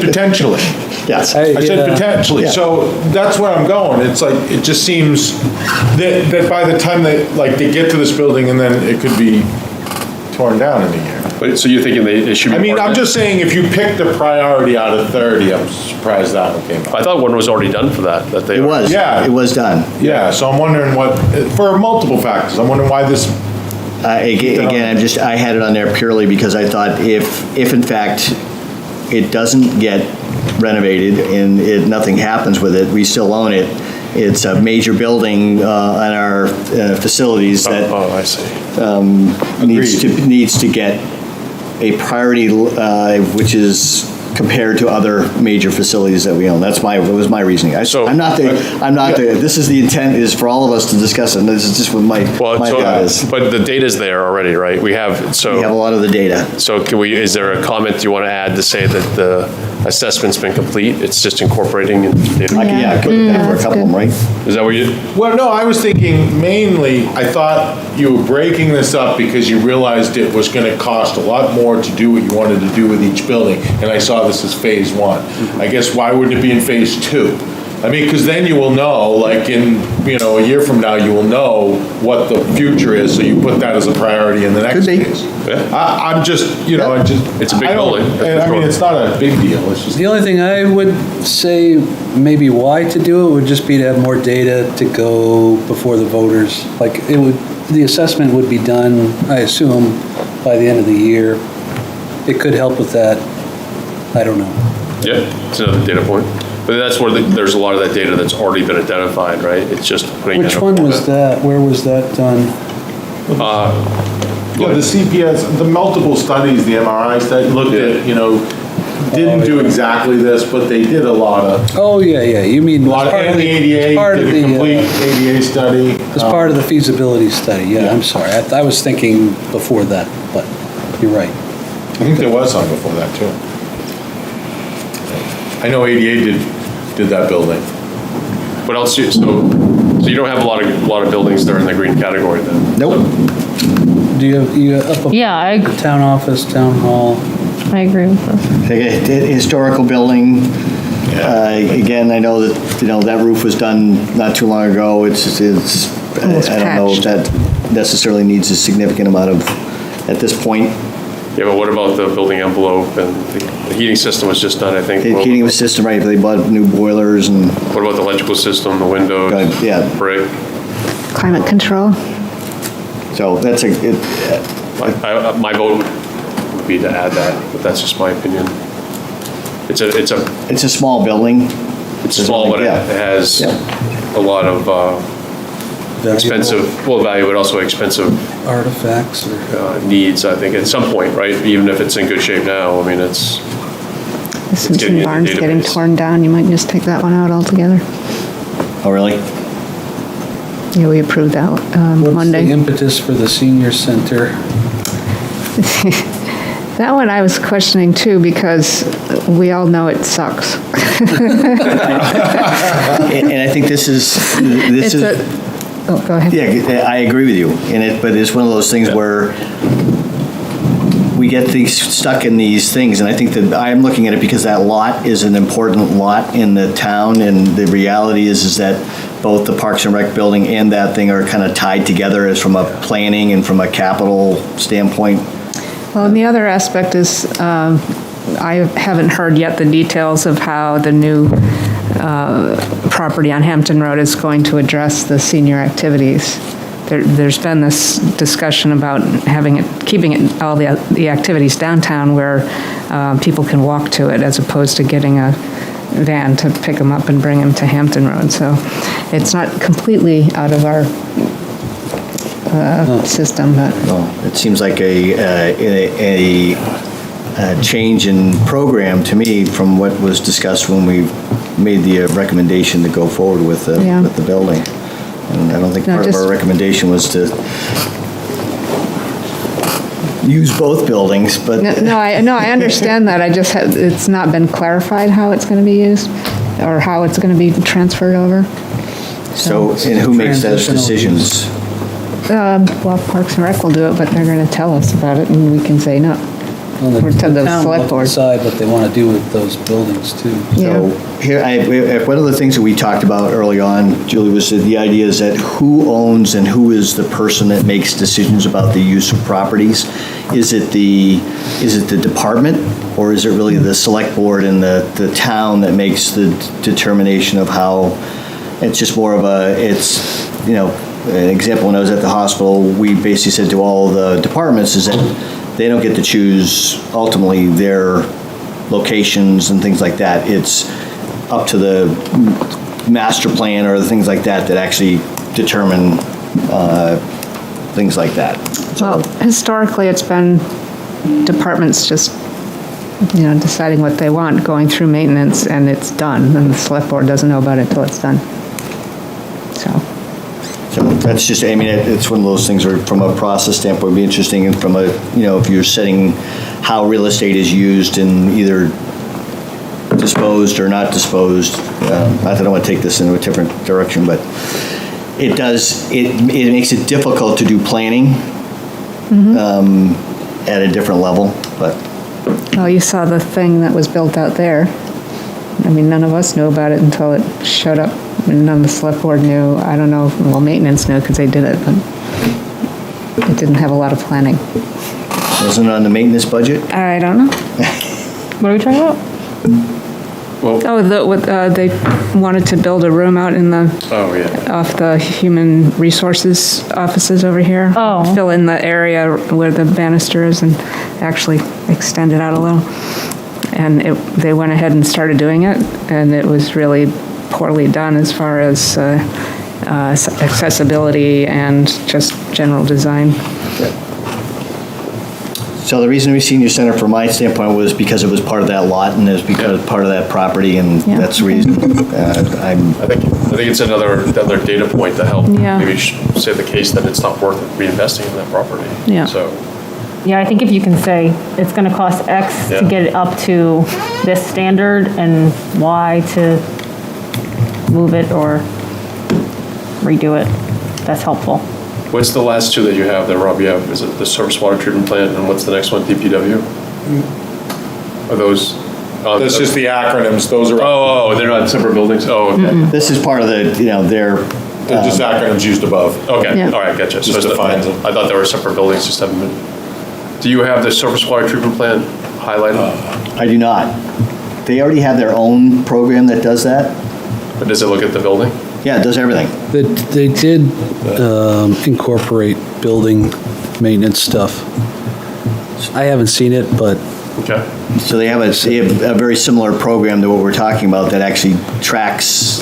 potentially. Yes. I said potentially. Yeah. So that's where I'm going. It's like, it just seems that by the time they get to this building and then it could be torn down in a year. But, so you're thinking they should be? I mean, part of I'm it? just saying, if you picked a priority out of 30, I'm surprised that one came up. I thought one was already done for that they. It was. Yeah. It was done. Yeah, so I'm wondering for multiple factors, I'm wondering why this, Again, I had it on there purely because I thought if in fact it doesn't get renovated and nothing happens with it, we still own it. It's a major building on our facilities that Oh, I see. needs to get a priority, which is compared to other major facilities that we own. That was my reasoning. This is the intent, is for all of us to discuss it, and this is just what my thought is. But the data's there already, right? We have We have a lot of the data. So is there a comment you want to add to say that the assessment's been complete? It's just incorporating in data? I could put it down for a couple of them, right? Is that what you? well, no, I was thinking mainly, I thought you were breaking this up because you realized it was gonna cost a lot more to do what you wanted to do with each building, and I saw this as phase 1. I guess why wouldn't it be in phase 2? I mean, because then you will know, like in, a year from now, you will know what the future is, so you put that as a priority in the next Could be. phase. Yeah. I'm just, It's a big I don't- building, and I mean, it's not a big deal, it's just. The only thing I would say maybe why to do it would just be to have more data to go before the voters. Like the assessment would be done, I assume, by the end of the year. It could help with that. I don't know. Yeah, it's another data point. But that's where there's a lot of that data that's already been identified, right? It's just putting. Which one was that? Where was that done? Yeah, the CPS, the multiple studies, the MRI study, looked at, didn't do exactly this, but they did a lot of, Oh, yeah, you mean. a lot of, and the ADA, did a complete ADA study. As part of the feasibility study, yeah, I'm sorry. I was thinking before that, but you're right. I think there was some before that, too. I know ADA did that building. What else? So you don't have a lot of buildings that are in the green category then? Nope. Do you up Yeah, the town office, town hall? I agree with this. Historical building, again, I know that, that roof was done not too long ago. I don't know if patched. that necessarily needs a significant amount of, at this point, Yeah, but what about the building envelope and the heating system was just done, I think. The heating system, right, they bought new boilers and, What about the electrical system, the windows? yeah, Brick? Climate control? so that's My vote would be to add that, but that's just my opinion. It's it's a small building. small, but it Yeah. has Yeah. a lot of expensive, well, value, but also expensive Artifacts or. needs, I think, at some point, right? Even if it's in good shape now, I mean, it's, The getting in Simpson the barn's getting database. torn down, you might just take that one out altogether. Oh, really? Yeah, we approved that What's the Monday. impetus for the senior center? That one I was questioning too, because we all know it sucks. And I think this is, Oh, go ahead. yeah, I agree with you, but it's one of those things where we get these, stuck in these things, and I think that I'm looking at it because that lot is an important lot in the town, and the reality is that both the Parks and Rec building and that thing are kind of tied together as from a planning and from a capital standpoint. Well, and the other aspect is, I haven't heard yet the details of how the new property on Hampton Road is going to address the senior activities. There's been this discussion about keeping it, all the activities downtown where people can walk to it as opposed to getting a van to pick them up and bring them to Hampton Road. So it's not completely out of our system, but. Well, it seems like a change in program to me from what was discussed when we made the recommendation to go forward with Yeah. the building. And I don't think No, part of just- our recommendation was to use both buildings, but. No, I understand that. I just it's not been clarified how it's going to be used or how it's going to be transferred over. So, and who makes those Transitional decisions? Well, Parks and Rec will do it, but they're going to tell us about it and we can say no. Well, Or to the town select will board. decide what they want to do with those buildings too. So here, one of the things that we talked about early on, Julie, was that the idea is that who owns and who is the person that makes decisions about the use of properties? Is it the department, or is it really the select board and the town that makes the determination of how? It's just more of an example, when I was at the hospital, we basically said to all the departments is that they don't get to choose ultimately their locations and things like that. It's up to the master plan or the things like that actually determine things like that. Well, historically, it's been departments just, deciding what they want, going through maintenance, and it's done, and the select board doesn't know about it till it's done. So that's just, it's one of those things where from a process standpoint, it'd be interesting, and from a, if you're setting how real estate is used in either disposed or not disposed, not that I want to take this in a different direction, but it makes it difficult to do planning at a different level, but. Well, you saw the thing that was built out there. None of us knew about it until it showed up. None of the select board knew. I don't know, well, maintenance knew because they did it, but it didn't have a lot of planning. Wasn't it on the maintenance budget? I don't know. What are we talking about? They wanted to build a room out in the, oh, yeah. off the human resources offices over here. Oh. Fill in the area where the banister is and actually extend it out a little. And they went ahead and started doing it, and it was really poorly done as far as accessibility and just general design. So the reason we senior center from my standpoint was because it was part of that lot and it was because part of that property, and Yeah. that's the reason. I think it's another data point to help Yeah. maybe say the case that it's not worth reinvesting in that property. Yeah. So, Yeah, I think if you can say it's going to cost X to Yeah. get it up to this standard and Y to move it or redo it, that's helpful. what's the last two that you have there, Rob? You have, is it the surface water treatment plant, and what's the next one, DPW? Are those? That's just the acronyms, those are, Oh, they're not separate buildings? Oh, okay. This is part of the, their, they're just acronyms used above. Okay, Yeah. all right, gotcha. Just defines them. I thought they were separate buildings, just haven't been. Do you have the surface water treatment plant highlighted? I do not. They already have their own program that does that? Or does it look at the building? Yeah, it does everything. They did incorporate building maintenance stuff. I haven't seen it, but Okay. So they have a very similar program to what we're talking about that actually tracks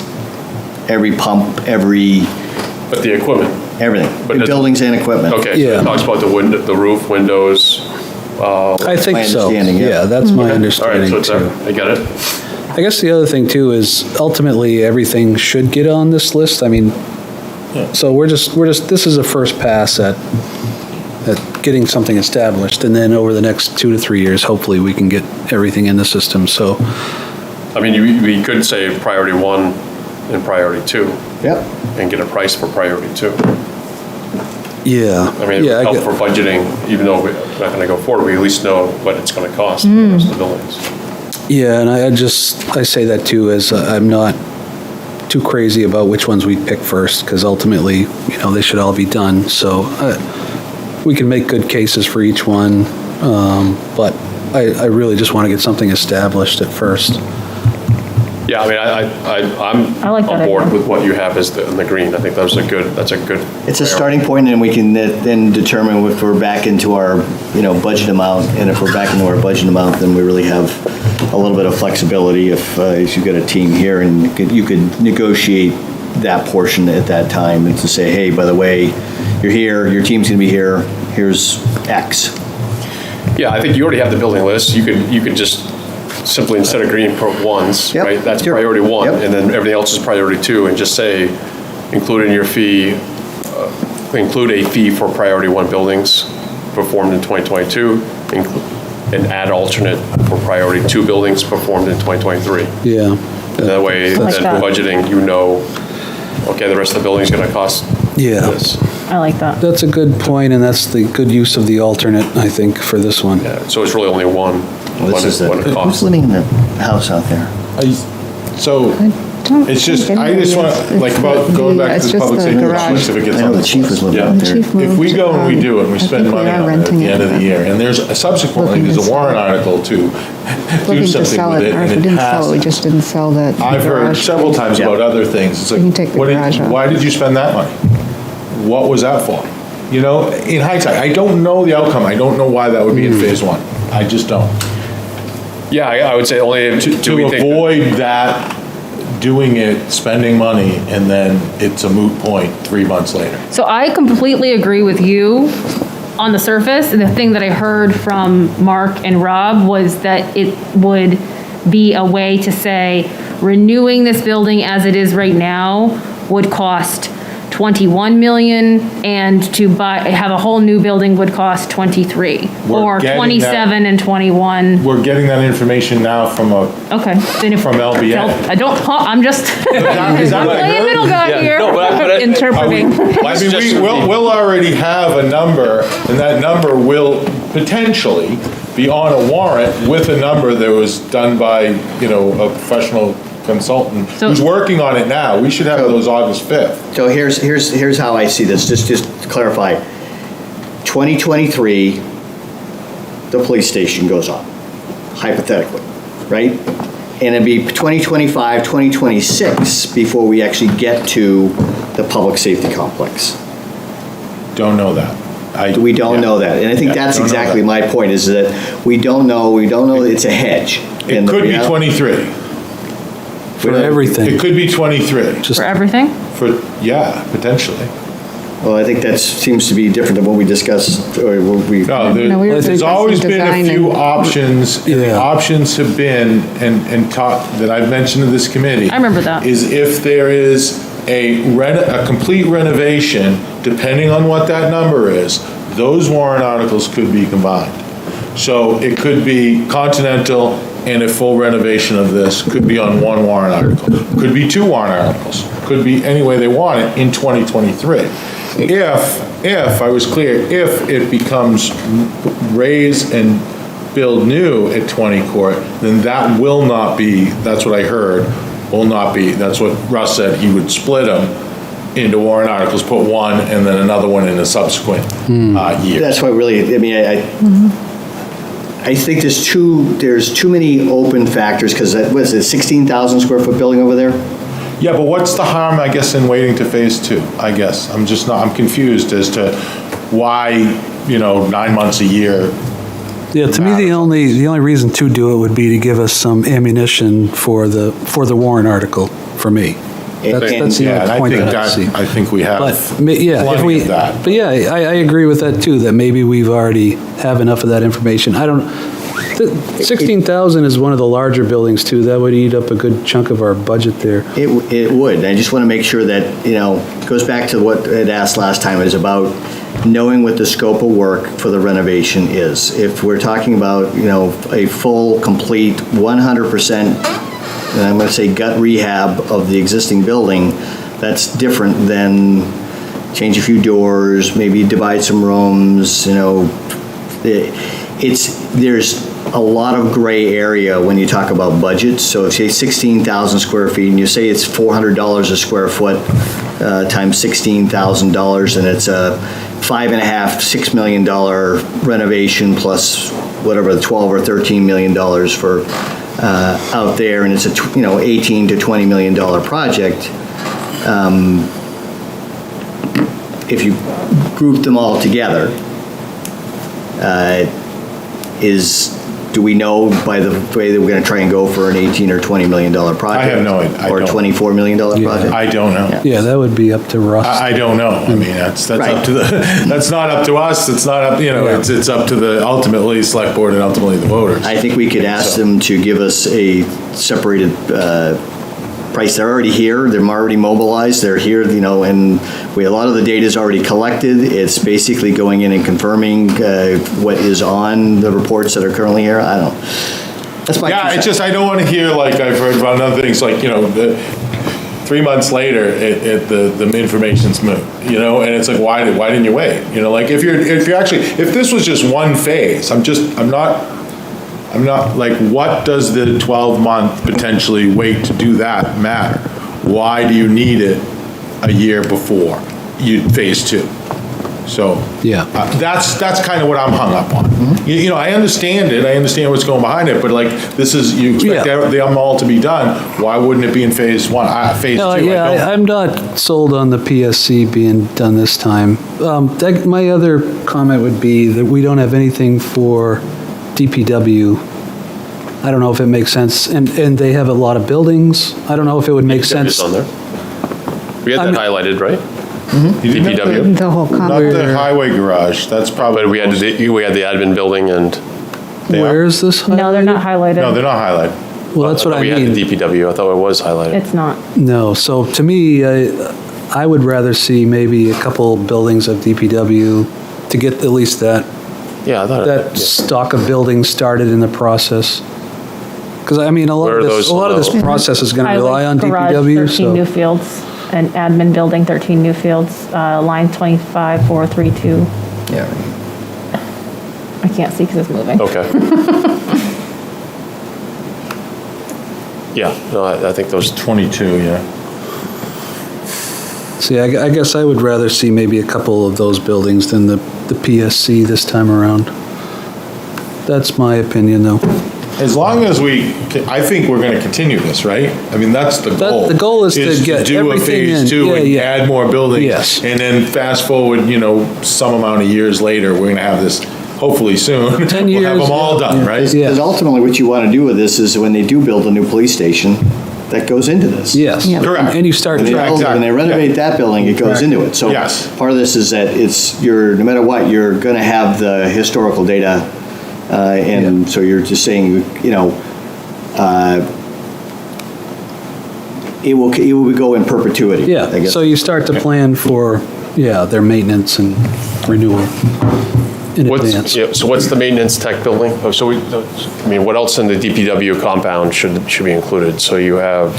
every pump, But the equipment? everything, But does- buildings and equipment. Okay, so Yeah. it talks about the roof, windows. I think my so. understanding, yeah. Yeah, that's my All right, understanding so it's there. too. I get it. I guess the other thing too is ultimately everything should get on this list. I mean, so we're just, this is a first pass at getting something established. And then over the next 2 to 3 years, hopefully we can get everything in the system. So, I mean, we could say priority 1 and priority 2 Yep. and get a price for priority 2. yeah. I mean, it Yeah, would help get- for budgeting, even though we're not going to go forward, we at least know what it's going to cost for the rest of the buildings. Yeah, and I say that too, as I'm not too crazy about which ones we pick first, because ultimately, they should all be done. So we can make good cases for each one, but I really just want to get something established at first. Yeah, I mean, I'm I like that on board idea. with what you have as in the green. I think that's a good. It's a starting point, and we can then determine if we're back into our, budget amount, and if we're back into our budget amount, then we really have a little bit of flexibility if you've got a team here, and you could negotiate that portion at that time, and to say, hey, by the way, you're here, your team's gonna be here, here's X. Yeah, I think you already have the building list. You could just simply, instead of green, put ones, Yep, right? That's sure. priority 1, Yep. and then everything else is priority 2, and just say, include in your fee, include a fee for priority 1 buildings performed in 2022, and add alternate for priority 2 buildings performed in 2023. Yeah. And that way, I like then that. budgeting, okay, the rest of the building's gonna cost Yeah. this. I like that. That's a good point, and that's the good use of the alternate, I think, for this one. Yeah, so it's really only one, This is what it who's costs. living in the house out there? So, it's just, I just want, like, about going back to the public safety list, if it gets I on know the this chief was list. living Yeah. out there. If we go and we do it, and we spend money on it at the end of the year, and there's, subsequently, there's a warrant article to do Looking to something sell with it, it, or if and we it didn't sell it, we has. just didn't sell that I've heard garage. several times Yeah. about other things, it's We can take like, the garage out. why did you spend that money? What was that for? In hindsight, I don't know the outcome, I don't know why that would be in phase 1, I just don't. Yeah, I would say only do To we think. avoid that, doing it, spending money, and then it's a moot point 3 months later. So I completely agree with you on the surface. The thing that I heard from Mark and Rob was that it would be a way to say, renewing this building as it is right now would cost 21 million, and to have a whole new building would cost 23, We're or getting that- 27 and 21. We're getting that information now from a, Okay, then if. From LBA. I'm just, is that I'm what I playing heard? middle guy Yeah, here. no, but I- Interpreting. I mean, we'll already have a number, and that number will potentially be on a warrant with a number that was done by, a professional consultant So- who's working on it now. We should have those August 5th. So here's how I see this, just to clarify. 2023, the police station goes up, hypothetically, right? And it'd be 2025, 2026 before we actually get to the public safety complex. Don't know that. We don't know that, and I think Yeah, that's don't know exactly that. my point, is that we don't know, it's a hedge. It And the could be real- 23. For It everything. could be 23. For everything? Yeah, potentially. Well, I think that seems to be different than what we discussed, or what we. No, No, we were there's always been a discussing few design and- options, and the Yeah. options have been, and talk, that I've mentioned to this committee. I remember that. Is if there is a complete renovation, depending on what that number is, those warrant articles could be combined. So it could be Continental and a full renovation of this, could be on one warrant article, could be 2 warrant articles, could be any way they want it in 2023. If, I was clear, if it becomes raise and build new at 20 Court, then that will not be, that's what I heard, will not be, that's what Russ said, he would split them into warrant articles, put one and then another one in a subsequent year. That's why really, I mean, I think there's too many open factors, because what is it, 16,000 square foot building over there? Yeah, but what's the harm, I guess, in waiting to phase two? I guess, I'm confused as to why, 9 months a year. Yeah, to me, the only reason to do it would be to give us some ammunition for the warrant article, for me. That's the Yeah, and only point that I see. I think we have But, yeah, if plenty we, of that. but yeah, I agree with that too, that maybe we've already have enough of that information. 16,000 is one of the larger buildings too. That would eat up a good chunk of our budget there. It would. I just want to make sure that, it goes back to what I'd asked last time, is about knowing what the scope of work for the renovation is. If we're talking about, a full, complete, 100%, and I'm going to say gut rehab of the existing building, that's different than change a few doors, maybe divide some rooms, there's a lot of gray area when you talk about budgets. So if you say 16,000 square feet and you say it's $400 a square foot times $16,000, and it's a $5.5–6 million renovation plus whatever, the $12 or $13 million for out there, and it's a $18 to $20 million project. If you group them all together, do we know by the way that we're going to try and go for an $18 or $20 million project? I have no idea. Or a $24 million project? I don't know. Yeah, that would be up to Russ. I don't know. I mean, that's Right. up to that's not up to us. It's not up, it's up to the ultimately select board and ultimately the voters. I think we could ask them to give us a separated price. They're already here, they're already mobilized, they're here, and a lot of the data is already collected. It's basically going in and confirming what is on the reports that are currently here. I don't know. That's my Yeah, it's concern. just, I don't want to hear, like I've heard about other things, like, 3 months later, the information's moot, and it's like, why didn't you wait? Like, if this was just one phase, I'm not, like, what does the 12-month potentially wait to do that matter? Why do you need it a year before phase two? So, Yeah. that's kind of what I'm hung up on. I understand it, I understand what's going behind it, but like, you expect them all to be done, why wouldn't it be in phase one, phase two? I'm not sold on the PSC being done this time. My other comment would be that we don't have anything for DPW. I don't know if it makes sense, and they have a lot of buildings. I don't know if it would make sense. It's on there. We had that highlighted, right? DPW. The whole Not complex. the highway garage, that's probably. But we had the admin building and. Where is this? No, they're not highlighted. No, they're not highlighted. Well, that's what I We had mean. the DPW, I thought it was highlighted. It's not. No, so to me, I would rather see maybe a couple buildings of DPW to get at least that Yeah, I thought. that stock of buildings started in the process. Because I mean, a lot Where of are this, those low? process is going to rely on Highway garage, DPW. 13 new So fields, and admin building, 13 new fields, line 25432. Yeah. I can't see because it's moving. Okay. Yeah, no, I think those, 22, yeah. see, I guess I would rather see maybe a couple of those buildings than the PSC this time around. That's my opinion, though. As long as I think we're gonna continue this, right? I mean, that's the goal. The goal is to get do a everything in. phase two and Yeah. add more buildings. Yes. And then fast forward, some amount of years later, we're gonna have this, hopefully soon. 10 We'll have years, them all yeah. done, right? Yeah. Because ultimately, what you want to do with this is when they do build a new police station, that goes into this. Yes. Yeah. Correct. And you start When they, tracking. when they renovate that building, it goes into it. So Yes. part of this is that no matter what, you're going to have the historical data, and so you're just saying, it will go in perpetuity. I Yeah, guess. so you start to plan for, their maintenance and renewal in advance. so what's the maintenance tech building? Oh, so what else in the DPW compound should be included? So you have,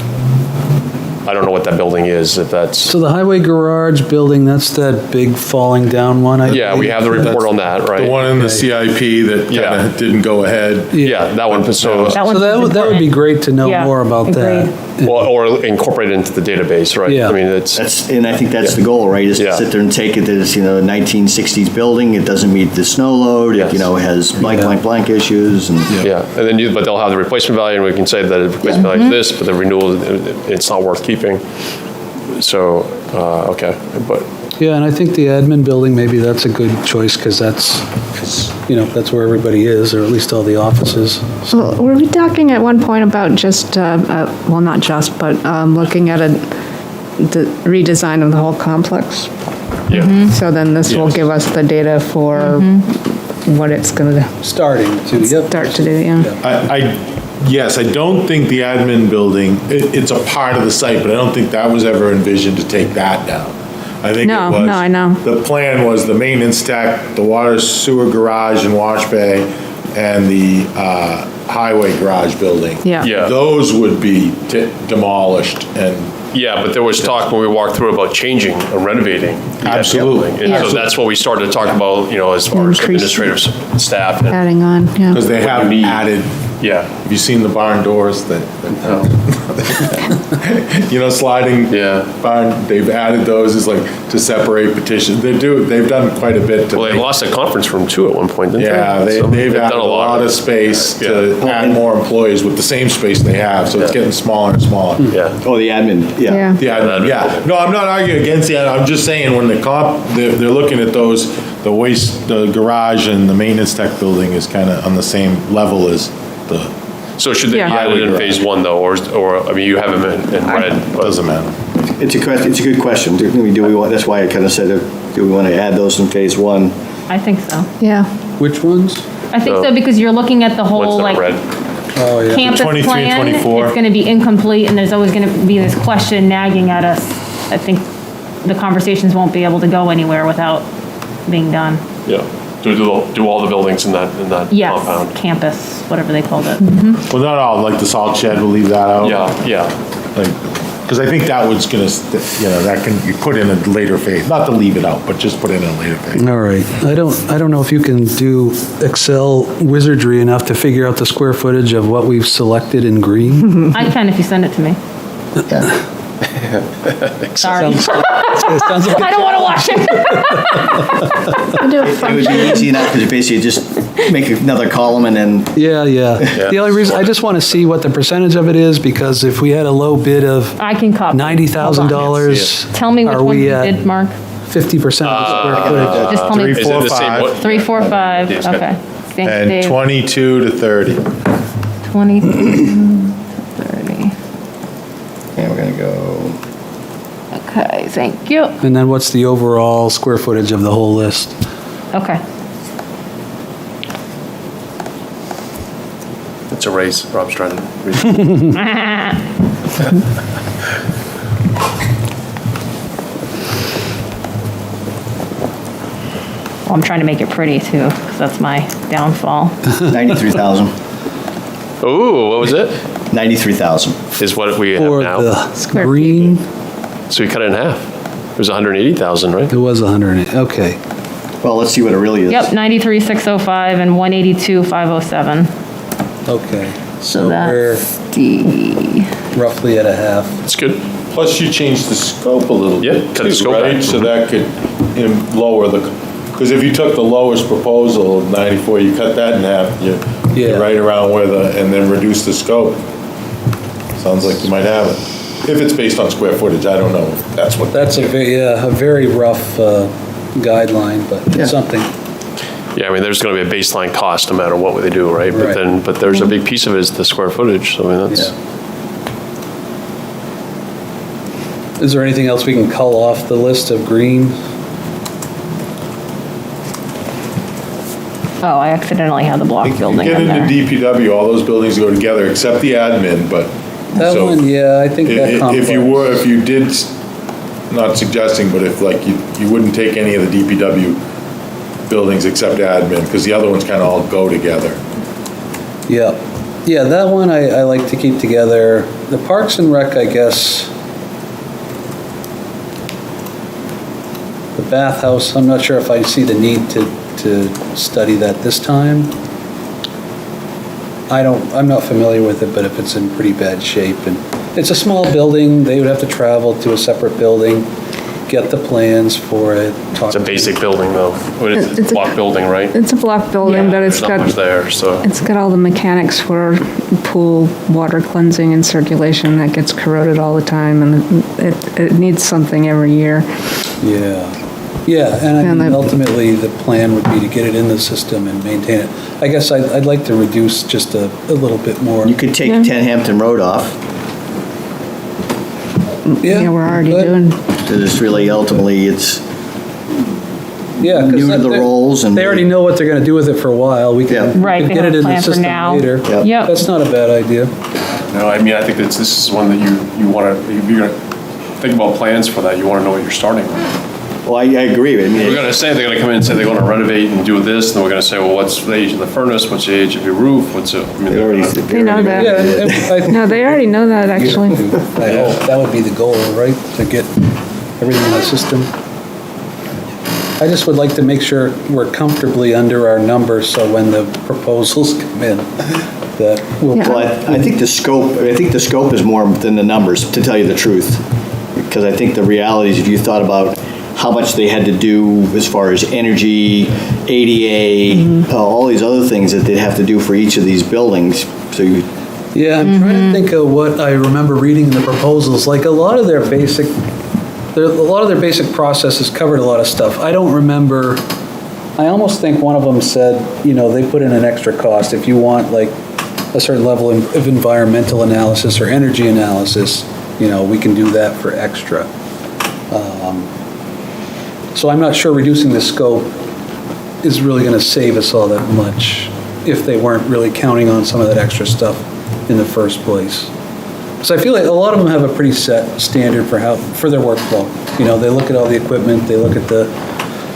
I don't know what that building is, if that's, So the highway garage building, that's that big falling down one? yeah, we have the report on that, right? The one in the CIP that Yeah. kinda didn't go ahead. Yeah, that one, so, That So one's that would be important. great to know Yeah, more about that. agreed. Well, or incorporate it into the database, right? Yeah. I mean, it's, And I think that's the goal, right, is to Yeah. sit there and take it that it's, a 1960s building, it doesn't meet the snow load, it, Yes. has blank, blank, blank issues, and. yeah, and then but they'll have the replacement value, and we can say that the replacement value is this, but the renewal, it's not worth keeping. So, okay, but, Yeah, and I think the admin building, maybe that's a good choice, because that's where everybody is, or at least all the offices. Well, were we talking at one point about just, well, not just, but looking at the redesign of the whole complex? yeah. So then this will Yes. give us the data for what it's going to Starting to, yep. start to do, yeah. Yes, I don't think the admin building, it's a part of the site, but I don't think that was ever envisioned to take that down. I think it No, was. no, I know. The plan was the maintenance tech, the water sewer garage and wash bay, and the highway garage building. Yeah. Yeah. Those would be demolished and. Yeah, but there was talk when we walked through about changing or renovating. the Absolutely. building. And so that's what we started to talk about, as far as Increase. administrative staff. and- Adding on, yeah. Because they have need. added, Yeah, have you seen the barn doors that, sliding Yeah. barn, they've added those as like to separate petitions. They've done quite a bit to. well, they make- lost a conference room too at one point, didn't they? Yeah, So they've added done a lot of space to add more employees with the same space they have, so it's Yeah. getting smaller and smaller. Yeah, Oh, the admin, yeah. Yeah. No, I'm not arguing against that. I'm just saying when they're looking at those, the garage and the maintenance tech building is kind of on the same level as the, so should they be Yeah. added in phase one though, or, I mean, you have them in red, but doesn't matter. It's a good question. Do we want, that's why I kind of said, do we want to add those in phase one? I think so. Yeah. Which ones? I think so, because you're looking at the one's whole, not like, red. Oh, yeah. campus 23 and plan. 24. It's gonna be incomplete, and there's always gonna be this question nagging at us. I think the conversations won't be able to go anywhere without being done. Yeah, do all the buildings in that Yes, compound. campus, whatever they called it. Well, not all, like the salt shed, we'll leave that out. Yeah, Because I think that was gonna, that can, you put in a later phase, not to leave it out, but just put in a later phase. All right. I don't know if you can do Excel wizardry enough to figure out the square footage of what we've selected in green. I can if you send it to me. Sorry. Sounds like I don't wanna watch it. It would be easy enough, because basically just make another column and then, Yeah. The only reason, I just want to see what the percentage of it is, because if we had a low bid of I can copy. $90,000. Tell me which are one we you at did, Mark. 50% of the square footage? Just tell me. is it the same? what- 3, 4, 5, Yeah. okay. Thanks, And Dave. 22 to 30. 20, 30. and we're going to go, Okay, thank you. And then what's the overall square footage of the whole list? Okay. It's a race, Rob's trying to read. Well, I'm trying to make it pretty too, because that's my downfall. 93,000. Ooh, what was it? 93,000. Is what we have For now. the Square green, So we cut it in half. It was 180,000, right? it was 108, okay. Well, let's see what it really is. Yep, 93,605 and 182,507. Okay. So we're that's the, roughly at a half. It's good. Plus you changed the scope a little Yeah, bit cut the too, scope right? back. So that could lower the, because if you took the lowest proposal, 94, you cut that in half, you're Yeah. right around where and then reduce the scope. Sounds like you might have it. If it's based on square footage, I don't know if that's what. That's a very rough guideline, but Yeah. it's something. Yeah, I mean, there's going to be a baseline cost no matter what they do, right? Right. But there's a big piece of it is the square footage, so I mean, that's, Is there anything else we can cull off the list of green? oh, I accidentally had the block building Get in into there. DPW, all those buildings go together except the admin, but. That so one, yeah, I think that complex. If you did, not suggesting, but if like you wouldn't take any of the DPW buildings except admin, because the other ones kind of all go together. Yeah, that one I like to keep together. The Parks and Rec, I guess. The bathhouse, I'm not sure if I see the need to study that this time. I'm not familiar with it, but if it's in pretty bad shape, and It's a small building, they would have to travel to a separate building, get the plans for it. It's a basic building, though. It's a It's a- block building, right? It's a block building, but There's not much there, so. it's got all the mechanics for pool water cleansing and circulation that gets corroded all the time, and it needs something every year. Yeah, yeah, and I And mean, the- ultimately, the plan would be to get it in the system and maintain it. I guess I'd like to reduce just a little bit more. You could take Yeah. 10 Hampton Road off, Yeah, we're already good. doing, because it's really, ultimately, it's, Yeah, 'cause new to the they- roles and- They already know what they're gonna do with it for a while. We Yeah. can Right, we they can get have it a in the plan for system now. later. Yep. Yep. That's not a bad idea. No, I mean, I think this is one that you want to, if you're going to think about plans for that, you want to know what you're starting with. well, I agree. I We're mean, going to say, they're going to come in and say they're going to renovate and do this, and then we're going to say, well, what's the age of the furnace, what's the age of your roof, what's it, I mean, they already. They know that. Yeah, and I no, they already know that, actually. I hope that would be the goal, right? To get everything in the system. I just would like to make sure we're comfortably under our numbers, so when the proposals come in, that we'll. Yeah. Well, I think the scope is more than the numbers, to tell you the truth. Because I think the reality is, if you thought about how much they had to do as far as energy, ADA, all these other things that they'd have to do for each of these buildings, so you, Yeah, I'm trying to think of what I remember reading in the proposals, like a lot of their basic processes covered a lot of stuff. I don't remember, I almost think one of them said, they put in an extra cost. If you want like a certain level of environmental analysis or energy analysis, we can do that for extra. So I'm not sure reducing the scope is really going to save us all that much if they weren't really counting on some of that extra stuff in the first place. So I feel like a lot of them have a pretty set standard for their workflow. They look at all the equipment, they look at the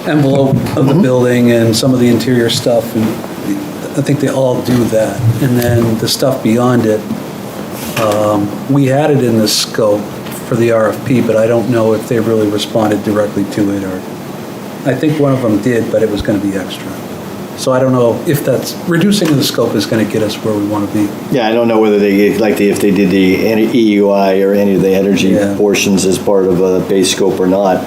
envelope of the building and some of the interior stuff, and I think they all do that. And then the stuff beyond it, we had it in the scope for the RFP, but I don't know if they really responded directly to it, or I think one of them did, but it was going to be extra. So I don't know if that's, reducing the scope is going to get us where we want to be. yeah, I don't know whether if they did the EUI or any of the energy Yeah. portions as part of a base scope or not.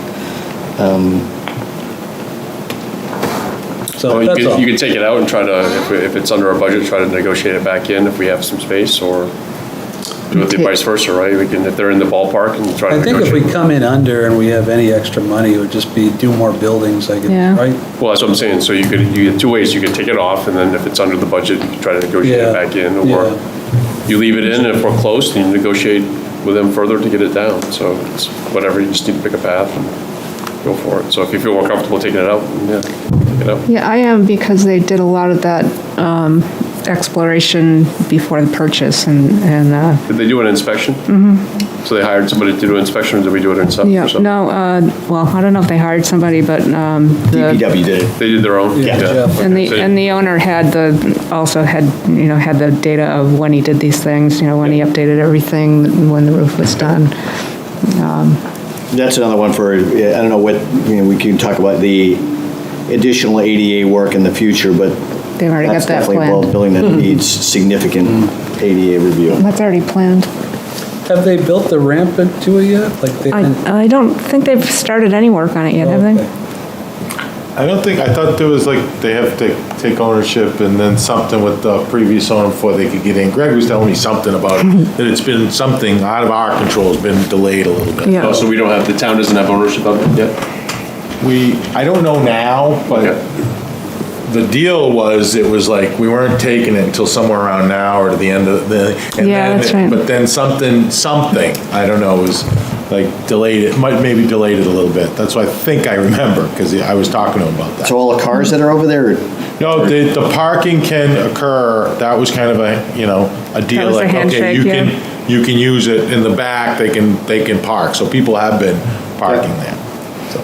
So You that's all. could take it out and try to, if it's under our budget, try to negotiate it back in if we have some space, or do it the vice versa, right? We can, if they're in the ballpark, and try to I think if negotiate. we come in under and we have any extra money, it would just be do more buildings, I Yeah. guess, right? Well, that's what I'm saying, so you get two ways, you could take it off, and then if it's under the budget, you can try to negotiate Yeah. it back in, Yeah. or you leave it in, and if we're close, then you negotiate with them further to get it down, so it's whatever, you just need to pick a path and go for it. So if you feel more comfortable taking it out, yeah, take it out. Yeah, I am, because they did a lot of that exploration before the purchase, and Did they do an inspection? Mm-hmm. So they hired somebody to do an inspection, or did we do it ourselves? yeah, no, well, I don't know if they hired somebody, but the, DPW did it. They did their own? Yeah, Jeff. and the owner also had the data of when he did these things, when he updated everything, when the roof was done. That's another one for, I don't know what, we can talk about the additional ADA work in the future, but They've already that's got that definitely a planned. building that needs significant ADA review. That's already planned. Have they built the ramp into it yet? Like they? I don't think they've started any work on it yet, have they? Okay. I don't think, I thought there was like, they have to take ownership and then something with the previous owner before they could get in. Greg was telling me something about it, that it's been something out of our control, has been delayed a little bit. Yeah. Oh, so we don't have, the town doesn't have ownership of it yet? I don't know now, but Okay. the deal was, it was like, we weren't taking it until somewhere around now or to the end of the. and Yeah, then- that's right. But then something, I don't know, was like delayed it, maybe delayed it a little bit. That's what I think I remember, because I was talking to him about that. So all the cars that are over there, No, the parking can occur, that was kind of a deal, was a like, okay, handshake, you can use it in the back, they can park, so people have been parking there. So,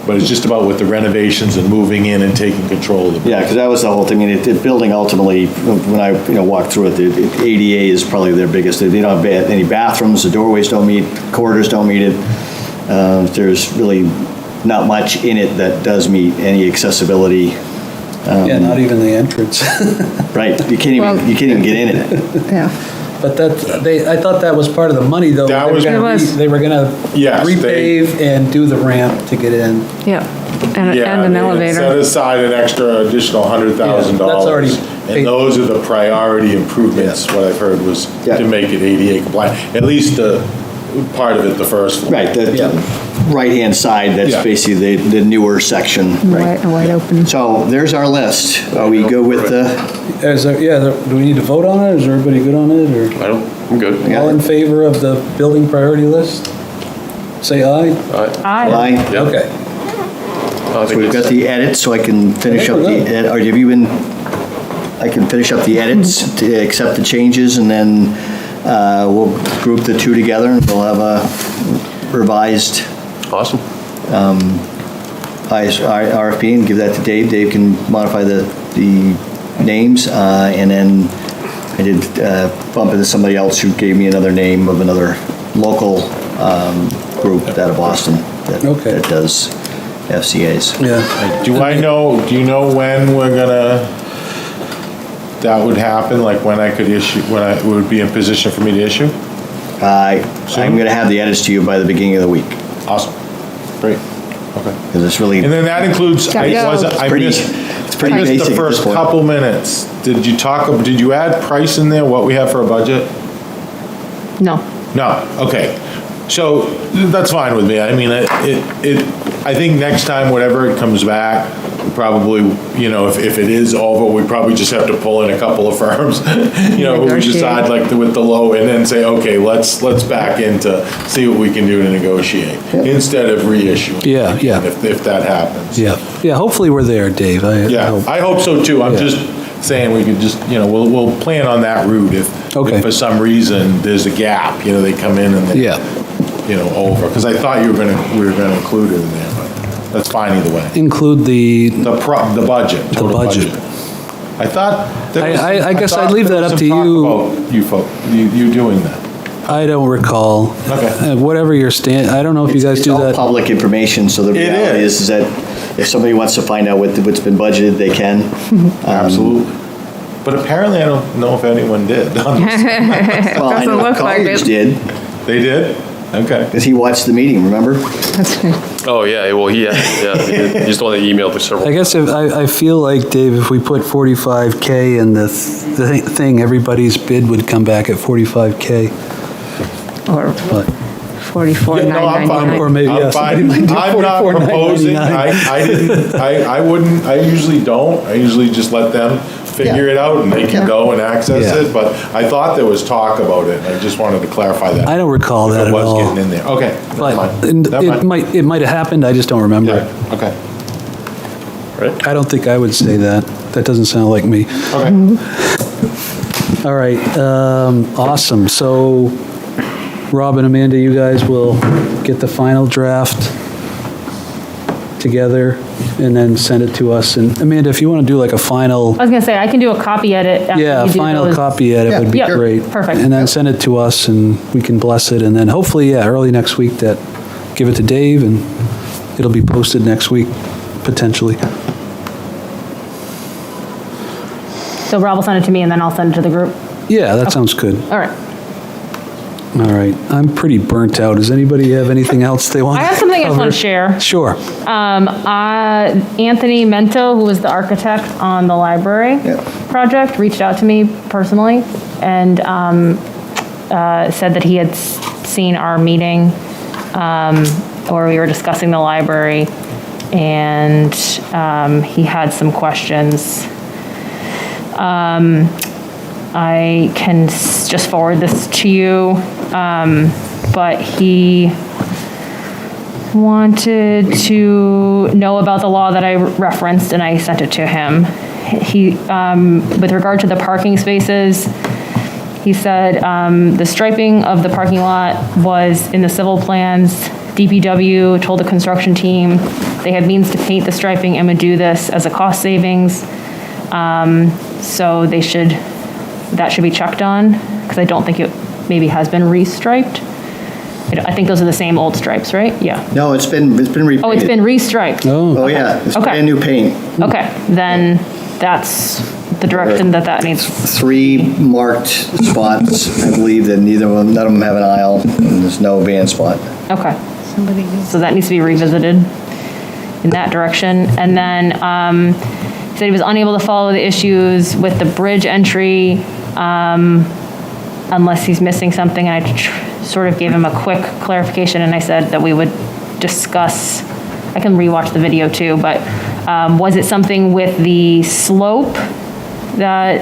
but it's just about with the renovations and moving in and taking control of the. yeah, because that was the whole thing. I mean, the building ultimately, when I, walked through it, the ADA is probably their biggest. They don't have any bathrooms, the doorways don't meet, corridors don't meet it. There's really not much in it that does meet any accessibility. Yeah, not even the entrance. Right, you can't even get in it. Yeah. but I thought that was part of the money, though. That They were was- gonna It was. They were gonna Yes, repave and do the ramp to get in. Yeah, and Yeah, an they had elevator. set aside an extra additional $100,000. Yeah, that's already paid. And those are the priority improvements, what I've heard was Yeah. to make it ADA compliant, at least the part of it, the first floor. Right, the Yeah. right-hand side, that's Yeah. basically the newer section. Wide open. So there's our list. Are we good with the, Do we need to vote on it? Is everybody good on it, or? I'm good. All in favor of the building priority list? Say aye. line? Yeah. Okay. I So think we've got it's, the edits, so I can finish up we're the, good. or have you been, I can finish up the edits to accept the changes, and then we'll group the two together, and we'll have a revised awesome. RFP and give that to Dave. Dave can modify the names, and then I did bump into somebody else who gave me another name of another local group out of Boston Okay. that does FCAs. Yeah. Do you know when we're gonna, that would happen, like when I could issue, when I would be in position for me to issue? I'm going to have the edits to you by the beginning of the week, Awesome, great, okay. because it's really, And then that includes, Gotta go. I pretty- missed, it's pretty I missed basic the at this first point. couple minutes. Did you add price in there, what we have for a budget? No. No, okay. So that's fine with me. I mean, I think next time, whatever it comes back, we probably, if it is over, we probably just have to pull in a couple of firms, who we Negotiate. decide like with the low, and then say, okay, let's back into, see what we can do to negotiate, instead of reissue. Yeah, yeah. If that happens. Yeah, hopefully we're there, Dave. I Yeah, hope. I hope so too. I'm Yeah. just saying we could just, we'll plan on that route if Okay. for some reason there's a gap, they come in and they, Yeah. over. Because I thought we were gonna include it in there, but that's fine either way. Include the, The budget, total budget. budget. I thought. there was I some- guess I'd thought leave there that was up some to talk you. about You folk, you doing that. I don't recall. Okay. Whatever your I don't know if you guys it's do all that. public information, so the It reality is. is that if somebody wants to find out what's been budgeted, they can. Absolutely. But apparently I don't know if anyone did. Well, I Doesn't know look like Colliers it. did, They did? Okay. because he watched the meeting, remember? That's good. Oh, yeah, well, he's the one that emailed us several. I guess I feel like, Dave, if we put 45K in the thing, everybody's bid would come back at 45K. Or But 44, Yeah, no, I'm fine. 999. Or maybe, I'm yeah, fine. somebody might do I'm not 44, proposing, 999. I wouldn't, I usually don't. I usually just let them figure it out and they can go and access Yeah. it. But I thought there was talk about it. I just wanted to clarify that. I don't recall If that it at was all. getting in there. Okay, never But mind. Never mind. it might have happened, I just don't remember. Yeah, okay, Right? I don't think I would say that. That doesn't sound like me. okay. All right, awesome. So Rob and Amanda, you guys will get the final draft together and then send it to us. And Amanda, if you want to do like a final, I was gonna say, I can do a copy edit after yeah, you do final those. copy edit would be Yep, great. perfect. And then send it to us and we can bless it. And then hopefully, yeah, early next week give it to Dave and it'll be posted next week, potentially. So Rob will send it to me and then I'll send it to the group. Yeah, that sounds good. All right. All right, I'm pretty burnt out. Does anybody have anything else they want? I have something I just want to cover? share. Sure. Anthony Mento, who was the architect on the library project, reached out to me personally and said that he had seen our meeting where we were discussing the library, and he had some questions. I can just forward this to you, but he wanted to know about the law that I referenced, and I sent it to him. He, with regard to the parking spaces, he said the striping of the parking lot was in the civil plans. DPW told the construction team they had means to paint the striping and would do this as a cost savings. So that should be checked on, because I don't think it maybe has been restriped. I think those are the same old stripes, right? Yeah. No, it's been repainted. Oh, it's been restriped. Oh, yeah, it's Okay. brand new paint. Okay, then that's the direction that needs. 3 marked spots, I believe, that none of them have an aisle, and there's no van spot. Okay. So that needs to be revisited in that direction. And then he said he was unable to follow the issues with the bridge entry unless he's missing something. And I sort of gave him a quick clarification, and I said that we would discuss, I can rewatch the video too, but was it something with the slope that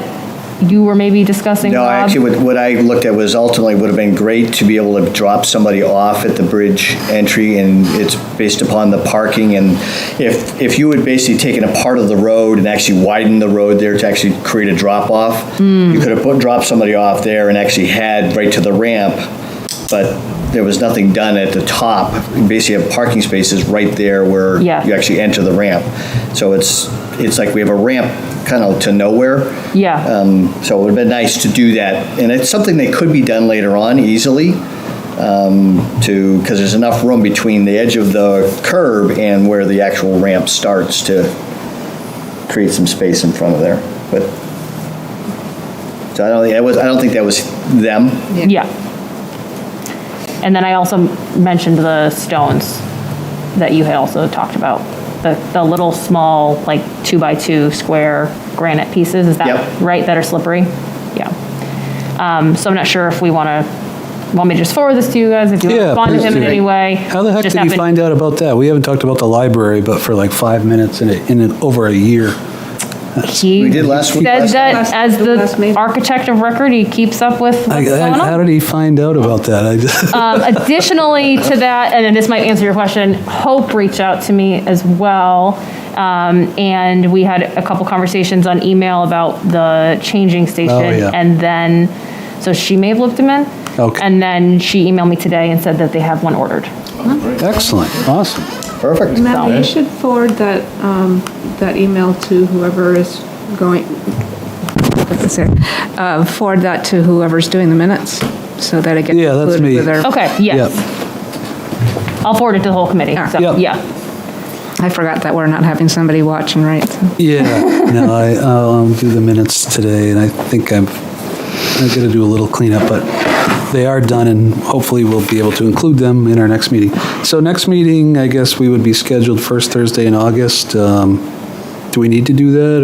you were maybe discussing, No, Bob? actually, what I looked at was ultimately would have been great to be able to drop somebody off at the bridge entry, and it's based upon the parking, and if you had basically taken a part of the road and actually widened the road there to actually create a drop-off, you could have dropped somebody off there and actually had right to the ramp, but there was nothing done at the top. You basically have parking spaces right there where Yeah. you actually enter the ramp. So it's like we have a ramp kind of to nowhere. Yeah. So it would have been nice to do that. And it's something that could be done later on easily, because there's enough room between the edge of the curb and where the actual ramp starts to create some space in front of there. But so I don't think that was them. Yeah. And then I also mentioned the stones that you had also talked about. The little small, like 2x2 square granite pieces, is that Yep. right, that are slippery? Yeah. So I'm not sure if want me to just forward this to you guys, if you want to Yeah, respond to please him in do. any way. How the heck Just did you haven't- find out about that? We haven't talked about the library, but for like 5 minutes in over a year. He We did last week. said that Last- as the last the meeting. architect of record, he keeps up with what's going on. How did he find out about that? I just, Additionally to that, and then this might answer your question, Hope reached out to me as well. And we had a couple conversations on email about the changing station. Oh, yeah. And then, so she may have looked them in. Okay. And then she emailed me today and said that they have one ordered. excellent, awesome. Perfect. Matt, you should forward that, that email to whoever is going, forward that to whoever's doing the minutes, so that it gets Yeah, that's included me. with their. Okay, yes. I'll forward it to the whole committee. Yeah. So, Yep. yeah. I forgot that we're not having somebody watch and write. Yeah, no, I'll do the minutes today, and I think I'm going to do a little cleanup, but they are done, and hopefully we'll be able to include them in our next meeting. So next meeting, I guess we would be scheduled first Thursday in August. Do we need to do that,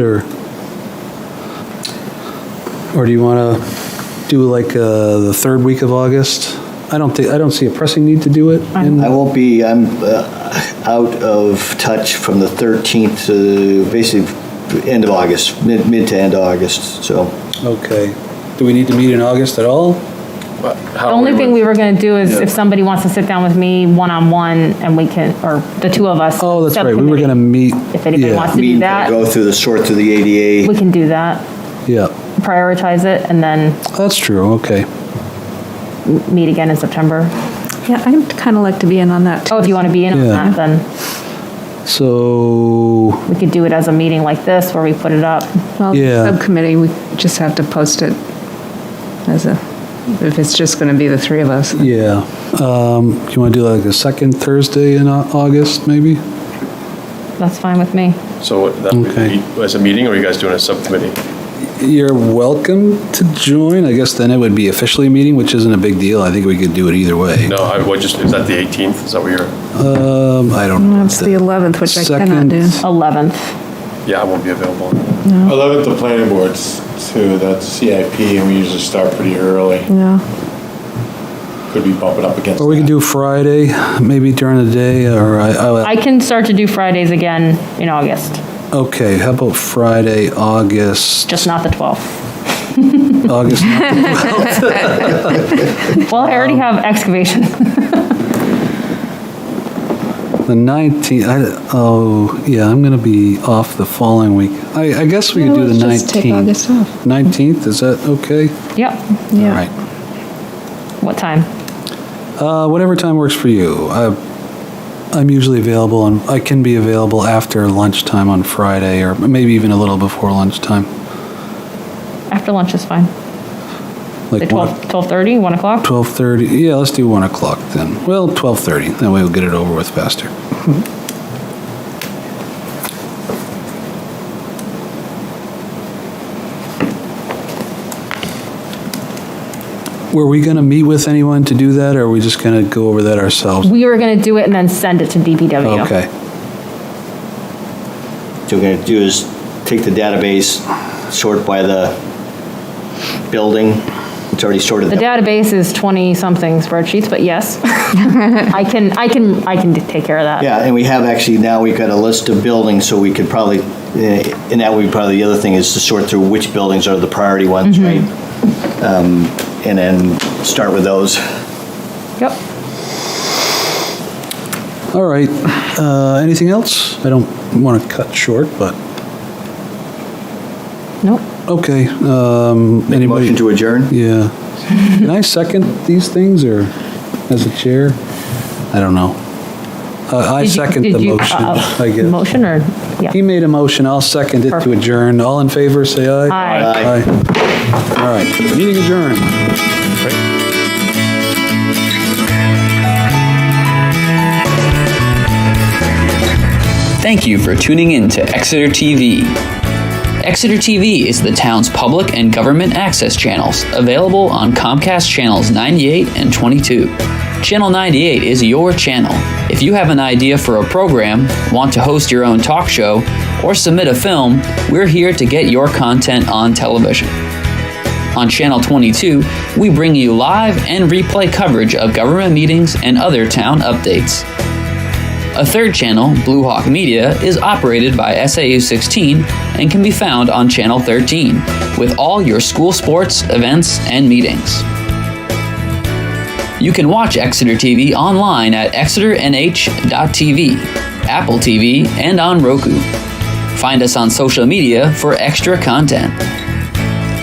or do you want to do like the third week of August? I don't see a pressing need to do it. I'm out of touch from the 13th to basically end of August, mid to end of August, so. Okay. Do we need to meet in August at all? The only thing we were going to do is if somebody wants to sit down with me one-on-one and we can, or the two of us. Oh, that's right, we were going to meet. If anybody yeah, wants to do Meeting, that, Go through sort through the ADA. we can do that. Yeah, Prioritize it and then that's true, okay. meet again in September. Yeah, I'd kind of like to be in on that. Oh, if you want to be in on Yeah. that, then So, we could do it as a meeting like this where we put it up. Well, Yeah. subcommittee, we just have to post it as a, if it's just going to be the three of us. yeah, do you want to do like the second Thursday in August, maybe? That's fine with me. So that would Okay. be as a meeting, or are you guys doing a subcommittee? You're welcome to join, I guess then it would be officially a meeting, which isn't a big deal, I think we could do it either way. No, is that the 18th? Is that what you're, I don't know. It's the 11th, which I cannot do. 11th. yeah, I won't be available. 11th, the planning boards too, that's CIP, and we usually start pretty early. Yeah. Could be bumping up against Or we could that. do Friday, maybe during the day, or I can start to do Fridays again in August, okay, how about Friday, August? just not the 12th. August, Well, I already have excavation. the 19th, yeah, I'm gonna be off the following week. I guess we could do the 19th. Just take August off. 19th, is that okay? Yep. All Yeah. right. What time? Whatever time works for you. I'm usually available, and I can be available after lunchtime on Friday, or maybe even a little before lunchtime. After lunch is fine. Like Like 12:30, 1 o'clock? 12:30, yeah, let's do 1 o'clock then. Well, 12:30, that way we'll get it over with faster. Were we going to meet with anyone to do that, or are we just going to go over that ourselves? We were gonna do it and then send it to DPW. Okay. So what we're gonna do is take the database, sort by the building. It's already sorted. The database is 20-something spreadsheets, but yes, I can take care of that. Yeah, and we have actually, now we've got a list of buildings, so we could probably, and that would be probably the other thing is to sort through which buildings are the priority ones, right? And then start with those. Yep. All right. Anything else? I don't want to cut short, but, Nope. okay. Anybody? Motion to adjourn? Yeah. Can I second these things, or as a chair? I don't know. I Did you- second did the you- motion, I guess. Motion or, yeah. He made a motion, I'll second it to Perfect. adjourn. All in favor, say aye. Aye. Aye. All right, meeting adjourned. Thank you for tuning in to Exeter TV. Exeter TV is the town's public and government access channels, available on Comcast channels 98 and 22. Channel 98 is your channel. If you have an idea for a program, want to host your own talk show, or submit a film, we're here to get your content on television. On Channel 22, we bring you live and replay coverage of government meetings and other town updates. A third channel, Blue Hawk Media, is operated by SAU 16 and can be found on Channel 13, with all your school sports, events, and meetings. You can watch Exeter TV online at exeternh.tv, Apple TV, and on Roku. Find us on social media for extra content.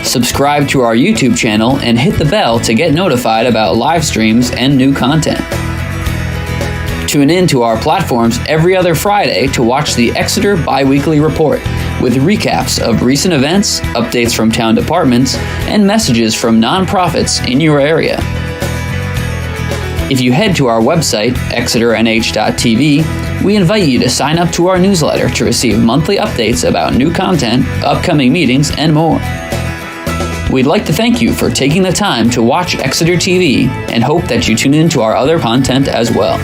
Subscribe to our YouTube channel and hit the bell to get notified about live streams and new content. Tune in to our platforms every other Friday to watch the Exeter Biweekly Report, with recaps of recent events, updates from town departments, and messages from nonprofits in your area. If you head to our website, exeternh.tv, we invite you to sign up to our newsletter to receive monthly updates about new content, upcoming meetings, and more. We'd like to thank you for taking the time to watch Exeter TV and hope that you tune in to our other content as well.